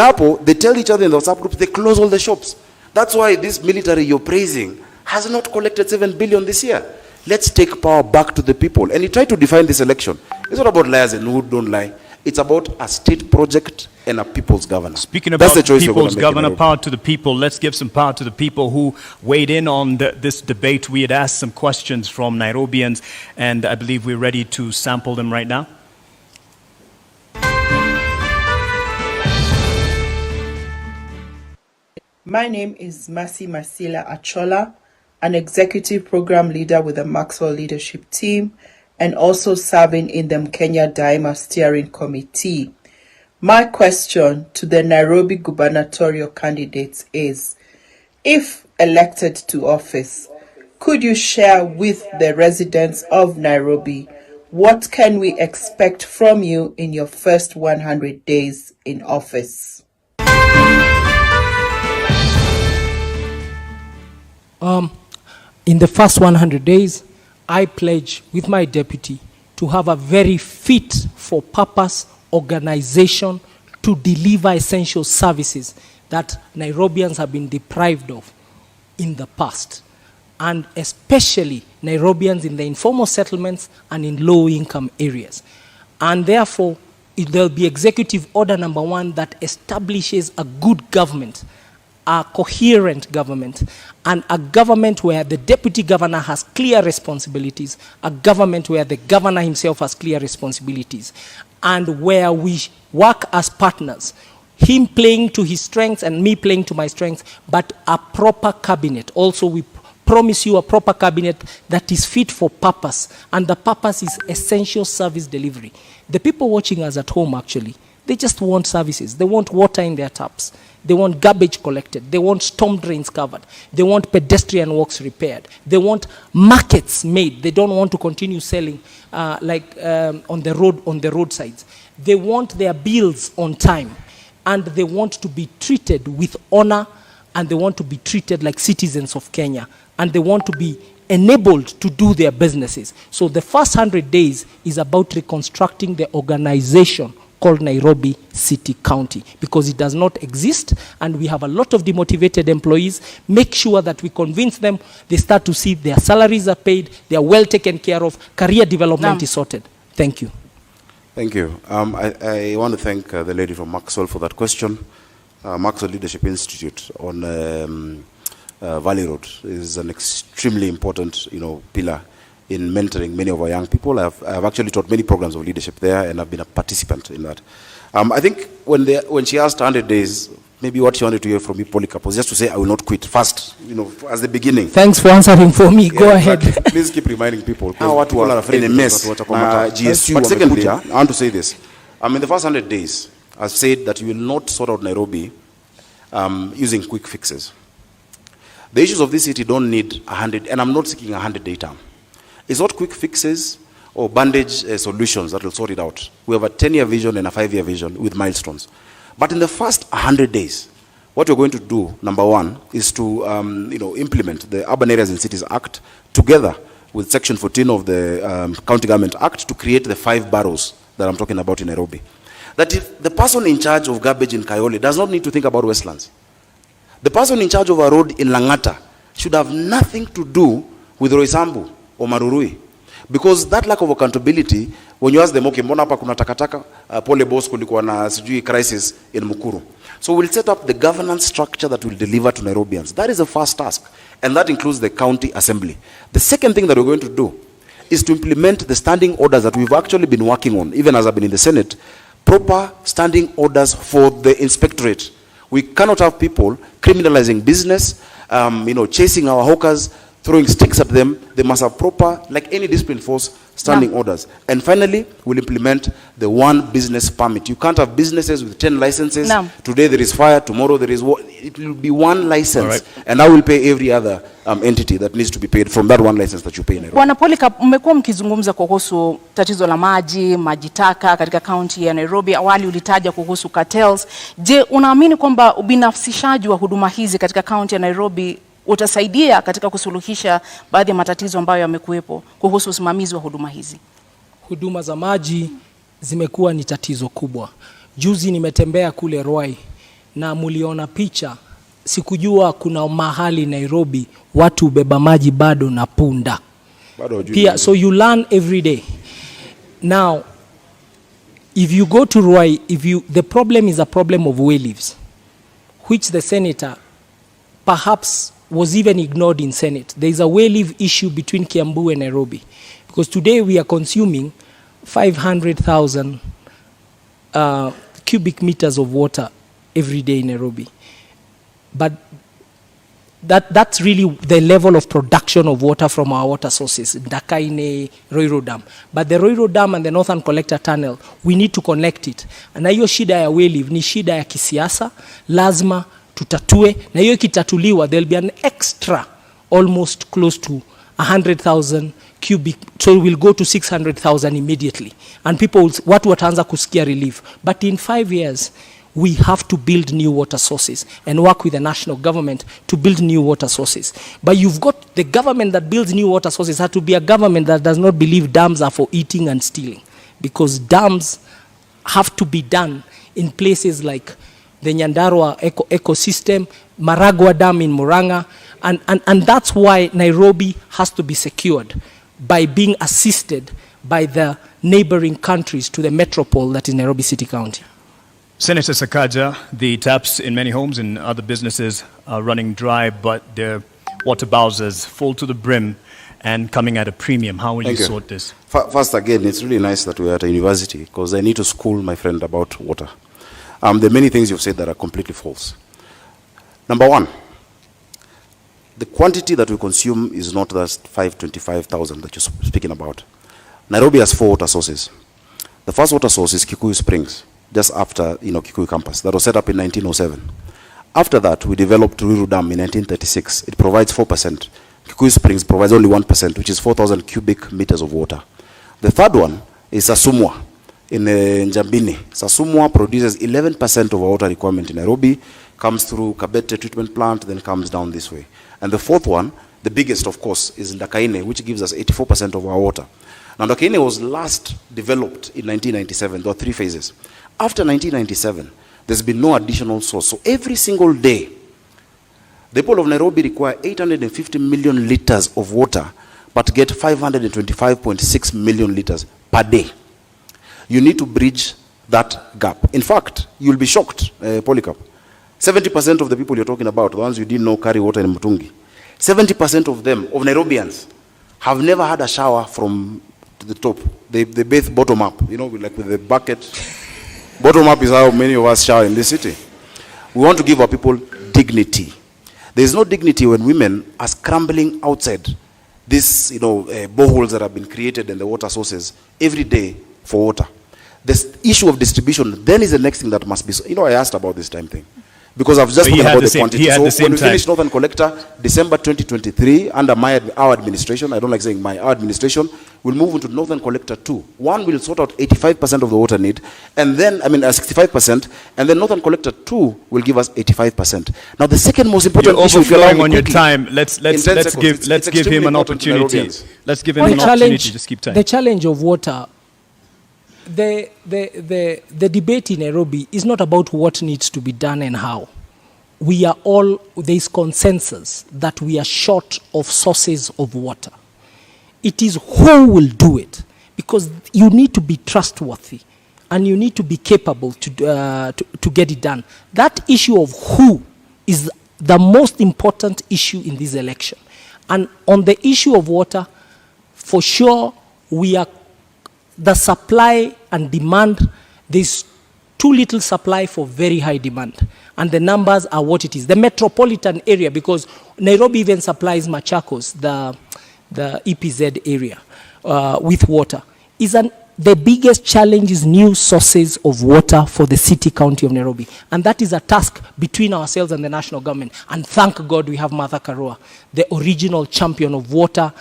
hapo they tell each other in the WhatsApp group, they close all the shops. That's why this military you're praising has not collected 7 billion this year. Let's take power back to the people. And he tried to define this election. It's not about liars and who don't lie. It's about a state project and a people's governor. Speaking about people's governor, power to the people, let's give some power to the people who weighed in on this debate. We had asked some questions from Nairobians, and I believe we're ready to sample them right now. My name is Mercy Masila Achola, an executive program leader with the Maxwell Leadership Team and also serving in the Kenya Daima Steering Committee. My question to the Nairobi gubernatorial candidates is, if elected to office, could you share with the residents of Nairobi what can we expect from you in your first 100 days in office? In the first 100 days, I pledge with my deputy to have a very fit for purpose organization to deliver essential services that Nairobians have been deprived of in the past, and especially Nairobians in the informal settlements and in low-income areas. And therefore, there'll be Executive Order number 1 that establishes a good government, a coherent government, and a government where the deputy governor has clear responsibilities, a government where the governor himself has clear responsibilities, and where we work as partners, him playing to his strengths and me playing to my strengths, but a proper cabinet. Also, we promise you a proper cabinet that is fit for purpose, and the purpose is essential service delivery. The people watching us at home, actually, they just want services. They want water in their taps. They want garbage collected. They want storm drains covered. They want pedestrian walks repaired. They want markets made. They don't want to continue selling on the roadsides. They want their bills on time, and they want to be treated with honor, and they want to be treated like citizens of Kenya, and they want to be enabled to do their businesses. So the first 100 days is about reconstructing the organization called Nairobi City County, because it does not exist, and we have a lot of demotivated employees. Make sure that we convince them, they start to see their salaries are paid, they are well taken care of, career development is sorted. Thank you. Thank you. I want to thank the lady from Maxwell for that question. Maxwell Leadership Institute on Valley Road is an extremely important, pillar in mentoring many of our young people. I've actually taught many programs of leadership there, and I've been a participant in that. I think when she asked 100 days, maybe what she wanted to hear from me, Polycarp, was just to say, I will not quit first, as the beginning. Thanks for answering for me. Go ahead. Please keep reminding people. People are afraid in a mess. GSU. But secondly, I want to say this. In the first 100 days, I've said that you will not sort out Nairobi using quick fixes. The issues of this city don't need 100, and I'm not seeking 100-day term. It's not quick fixes or bandage solutions that will sort it out. We have a 10-year vision and a 5-year vision with milestones. But in the first 100 days, what we're going to do, number one, is to implement the Urban Areas and Cities Act together with Section 14 of the County Government Act to create the 5 boroughs that I'm talking about in Nairobi. That if the person in charge of garbage in Kayole does not need to think about Westlands. The person in charge of a road in Langata should have nothing to do with Roysambu or Marurui. Because that lack of accountability, when you ask them, okay, mbona hapa kuna takataka, pole boss kulikuwa na sijui crisis in Mukuru. So we'll set up the governance structure that will deliver to Nairobians. That is the first task. And that includes the county assembly. The second thing that we're going to do is to implement the standing orders that we've actually been working on, even as I've been in the Senate, proper standing orders for the inspectorate. We cannot have people criminalizing business, chasing our hawkers, throwing sticks at them. They must have proper, like any discipline force, standing orders. And finally, we'll implement the one business permit. You can't have businesses with 10 licenses. Today there is fire, tomorrow there is war. It will be one license. Right. And I will pay every other entity that needs to be paid from that one license that you pay in Nairobi. Bwana Polika, mmekuwa mkizungumza kuhusu tatizo la maji taka katika kaunti ya Nairobi. Awali ulitaja kuhusu cartels. Je, unaamini kwamba ubinafsishaji wa huduma hizi katika kaunti ya Nairobi utasaidia katika kusuluhisha baadhi ya matatizo ambayo yamekuwepo kuhusu usimamizi wa huduma hizi? Huduma za maji zimekuwa ni tatizo kubwa. Juzi nimetembea kule Ruai na muliona picha. Sikujua kuna mahali Nairobi watu beba maji bado na punda. Pia, so you learn every day. Now, if you go to Ruai, the problem is a problem of way leaves, which the senator perhaps was even ignored in Senate. There is a way leave issue between Kiambu and Nairobi. Because today we are consuming 500,000 cubic meters of water every day in Nairobi. But that's really the level of production of water from our water sources, Dakaine, Roiro Dam. But the Roiro Dam and the Northern Collector Tunnel, we need to connect it. Na hiyo shida ya way leave ni shida ya kisiasa, lazima tutatue, na hiyo kitatuliwa, there'll be an extra almost close to 100,000 cubic, so we'll go to 600,000 immediately. And people, watu wataanza kusikia relief. But in 5 years, we have to build new water sources and work with the national government to build new water sources. But you've got the government that builds new water sources has to be a government that does not believe dams are for eating and stealing. Because dams have to be done in places like the Nyandarua ecosystem, Maragua Dam in Murang'a, and that's why Nairobi has to be secured by being assisted by the neighboring countries to the metropole that is Nairobi City County. Senator Sakaja, the taps in many homes and other businesses are running dry, but their water bowsers full to the brim and coming at a premium. How will you sort this? First, again, it's really nice that we're at a university because I need to school my friend about water. There are many things you've said that are completely false. Number one, the quantity that we consume is not that 525,000 that you're speaking about. Nairobi has 4 water sources. The first water source is Kikuyu Springs, just after Kikuyu campus. That was set up in 1907. After that, we developed Ruiru Dam in 1936. It provides 4%. Kikuyu Springs provides only 1%, which is 4,000 cubic meters of water. The third one is Sasumwa in Njambini. Sasumwa produces 11% of our water requirement in Nairobi, comes through Kabete treatment plant, then comes down this way. And the fourth one, the biggest of course, is Ndakaine, which gives us 84% of our water. Now Ndakaine was last developed in 1997. There were 3 phases. After 1997, there's been no additional source. So every single day, the people of Nairobi require 850 million liters of water, but get 525.6 million liters per day. You need to bridge that gap. In fact, you'll be shocked, Polycarp. 70% of the people you're talking about, the ones you didn't know carry water in Mutungi, 70% of them, of Nairobians, have never had a shower from the top. They bathe bottom up, like with the bucket. Bottom up is how many of us shower in this city. We want to give our people dignity. There is no dignity when women are scrambling outside these, boreholes that have been created and the water sources every day for water. This issue of distribution then is the next thing that must be. I asked about this time thing. Because I've just So he spoken had about the the same- quantity. he had So the same when we time. finish Northern Collector, December 2023, under our administration, I don't like saying our administration, we'll move into Northern Collector 2. One will sort out 85% of the water need, and then, 65%, and then Northern Collector 2 will give us 85%. Now, the second most important You're issue, if you allow overflowing me on your quickly, time. Let's in 10 seconds, give it's him extremely an important to opportunity. Nairobians. Let's give him an opportunity. Just keep time. The challenge of water, the debate in Nairobi is not about what needs to be done and how. There is consensus that we are short of sources of water. It is who will do it, because you need to be trustworthy and you need to be capable to get it done. That issue of who is the most important issue in this election. And on the issue of water, for sure, the supply and demand, there's too little supply for very high demand. And the numbers are what it is. The metropolitan area, because Nairobi even supplies Machakos, the EPZ area, with water, the biggest challenge is new sources of water for the city county of Nairobi. And that is a task between ourselves and the national government. And thank God we have Martha Karua, the original champion of water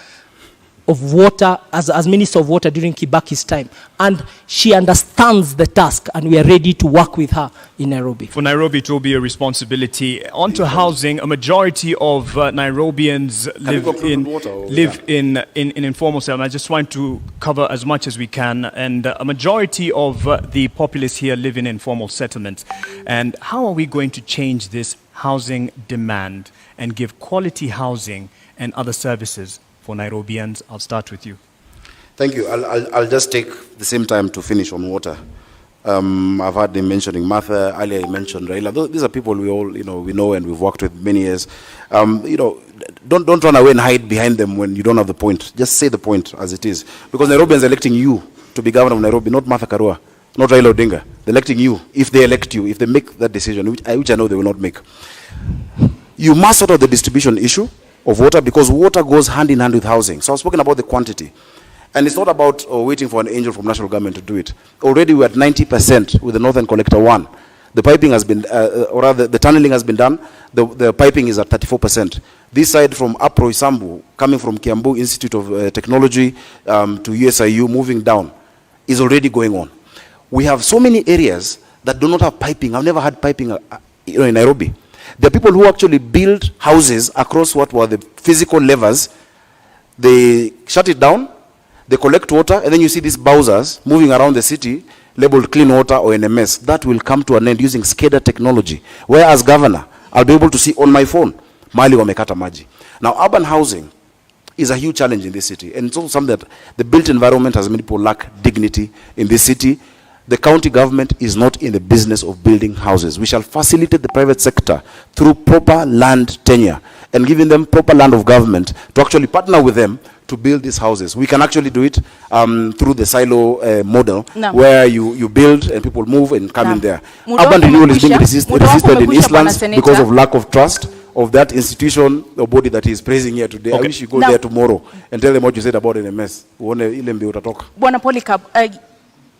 as Minister of Water during Kibaki's time. And she understands the task, and we are ready to work with her in Nairobi. For Nairobi, it will be a responsibility. On to housing, a majority of Nairobians live in informal settlement. I just want to cover as much as we can. And a majority of the populace here live in informal settlements. And how are we going to change this housing demand and give quality housing and other services for Nairobians? I'll start with you. Thank you. I'll just take the same time to finish on water. I've heard him mentioning Martha, earlier he mentioned Raila. These are people we all, we know and we've worked with many years. Don't run away and hide behind them when you don't have the point. Just say the point as it is. Because Nairobians are electing you to be governor of Nairobi, not Martha Karua, not Raila Odinga. They're electing you. If they elect you, if they make that decision, which I know they will not make, you must sort out the distribution issue of water, because water goes hand in hand with housing. So I've spoken about the quantity. And it's not about waiting for an angel from national government to do it. Already we're at 90% with the Northern Collector 1. The piping has been, or rather the tunneling has been done. The piping is at 34%. This side from Apro Isambu, coming from Kiambu Institute of Technology to USIU, moving down, is already going on. We have so many areas that do not have piping. I've never had piping in Nairobi. There are people who actually build houses across what were the physical levers. They shut it down, they collect water, and then you see these bowsers moving around the city, labeled clean water or NMS. That will come to an end using SCADA technology, where as governor, I'll be able to see on my phone, Mali wamekata maji. Now, urban housing is a huge challenge in this city, and it's also something that the built environment has made people lack dignity in this city. The county government is not in the business of building houses. We shall facilitate the private sector through proper land tenure and giving them proper land of government to actually partner with them to build these houses. We can actually do it through the silo model, where you build and people move and come in there. Urban renewal is being resisted in Eastlands because of lack of trust of that institution or body that is praising here today. I wish you go there tomorrow and tell them what you said about NMS. Bwana Polycarp,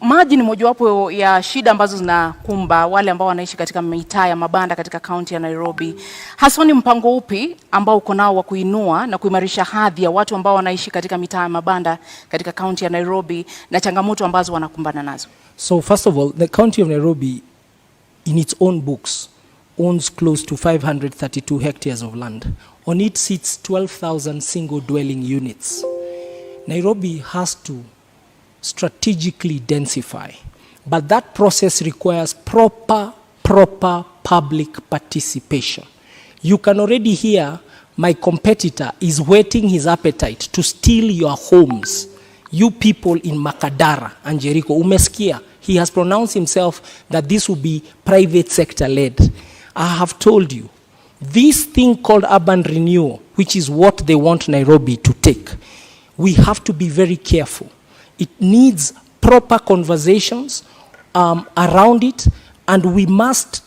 maji ni mojawapo ya shida ambazo zinakumba wale ambao wanaishi katika mitaa ya mabanda katika kaunti ya Nairobi. Haswa ni mpango upi ambao uko nao wa kuinua na kuimarisha hadhi ya watu ambao wanaishi katika mitaa ya mabanda katika kaunti ya Nairobi na changamoto ambazo wanakumbana nazo? So first of all, the county of Nairobi in its own books owns close to 532 hectares of land. On it sits 12,000 single dwelling units. Nairobi has to strategically densify, but that process requires proper public participation. You can already hear my competitor is whetting his appetite to steal your homes. You people in Makadara and Jericho, umesikia, he has pronounced himself that this will be private sector led. I have told you, this thing called urban renewal, which is what they want Nairobi to take, we have to be very careful. It needs proper conversations around it, and we must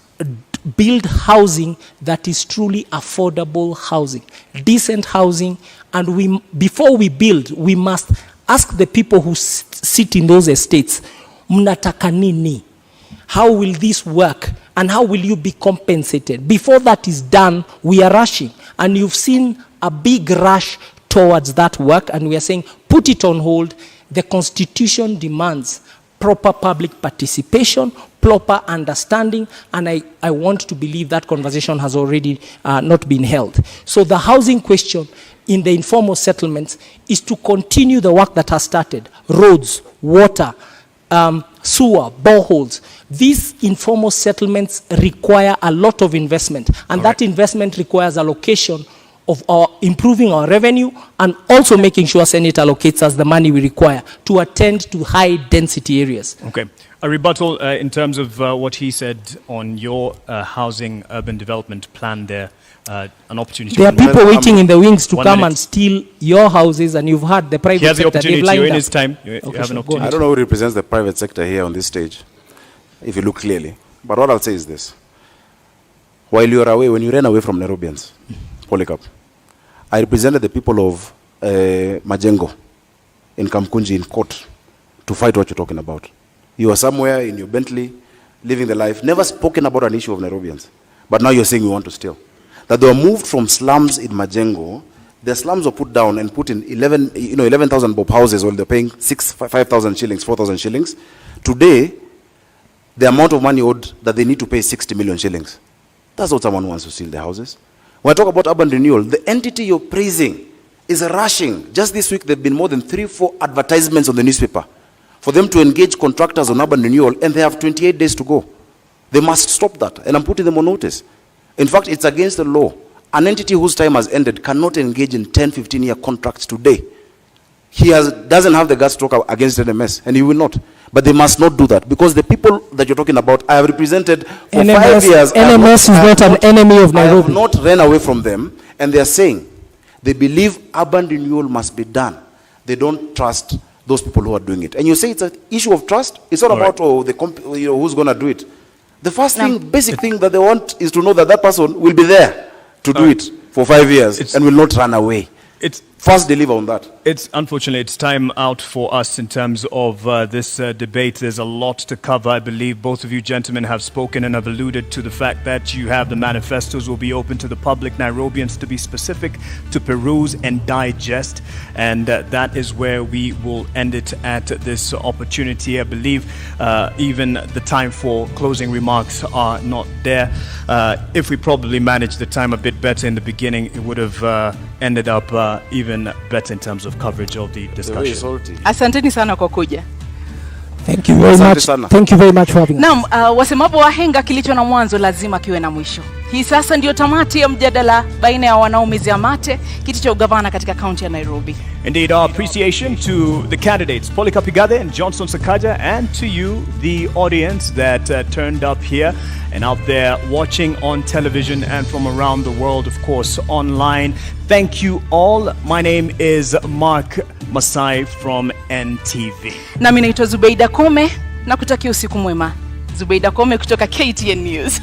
build housing that is truly affordable housing, decent housing, and before we build, we must ask the people who sit in those estates, mnataka nini? How will this work? And how will you be compensated? Before that is done, we are rushing. And you've seen a big rush towards that work, and we are saying, put it on hold. The Constitution demands proper public participation, proper understanding, and I want to believe that conversation has already not been held. So the housing question in the informal settlements is to continue the work that has started. Roads, water, sewer, boreholes. These informal settlements require a lot of investment, and that investment requires allocation of improving our revenue, and also making sure Senate allocates us the money we require to attend to high density areas. Okay. A rebuttal in terms of what he said on your housing urban development plan there, an opportunity. There are people waiting in the wings to come and steal your houses, and you've heard the private sector. He has the opportunity. You're in his time. You have an opportunity. I don't know who represents the private sector here on this stage, if you look clearly. But what I'll say is this. While you are away, when you ran away from Nairobians, Polycarp, I represented the people of Majengo in Kamkunji in court to fight what you're talking about. You are somewhere in your Bentley, living the life, never spoken about an issue of Nairobians. But now you're saying you want to steal. That they were moved from slums in Majengo, the slums were put down and put in 11,000 bob houses while they're paying 5,000 shillings, 4,000 shillings. Today, the amount of money owed that they need to pay 60 million shillings. That's what someone wants to steal the houses. When I talk about urban renewal, the entity you're praising is rushing. Just this week, there have been more than 3-4 advertisements on the newspaper for them to engage contractors on urban renewal, and they have 28 days to go. They must stop that, and I'm putting them on notice. In fact, it's against the law. An entity whose time has ended cannot engage in 10, 15-year contracts today. He doesn't have the guts to talk against NMS, and he will not. But they must not do that, because the people that you're talking about, I have represented for 5 years. NMS is not an enemy of Nairobi. I have not ran away from them, and they are saying they believe urban renewal must be done. They don't trust those people who are doing it. And you say it's an issue of trust? It's not about who's going to do it. The first thing, basic thing that they want is to know that that person will be there to do it for 5 years and will not run away. First deliver on that. Unfortunately, it's time out for us in terms of this debate. There's a lot to cover. I believe both of you gentlemen have spoken and have alluded to the fact that you have the manifestos will be open to the public, Nairobians to be specific, to peruse and digest. And that is where we will end it at this opportunity. I believe even the time for closing remarks are not there. If we probably managed the time a bit better in the beginning, it would have ended up even better in terms of coverage of the discussion. Asanteni sana kwa kuja. Thank you very much. Thank you very much for having us. Naam, wasemapo wahenga kilicho na mwanzo lazima kiwe na mwisho. Hii sasa ndio tamati ya mjadala baina ya wanaomezea mate kiti cha ugavana katika kaunti ya Nairobi. Indeed, our appreciation to the candidates, Polycarp Igathe and Johnson Sakaja, and to you, the audience that turned up here and out there watching on television and from around the world, of course, online. Thank you all. My name is Mark Masai from NTV. Nami naitwa Zubeida Kome na kutakia usiku mwema. Zubeida Kome kutoka KTN News.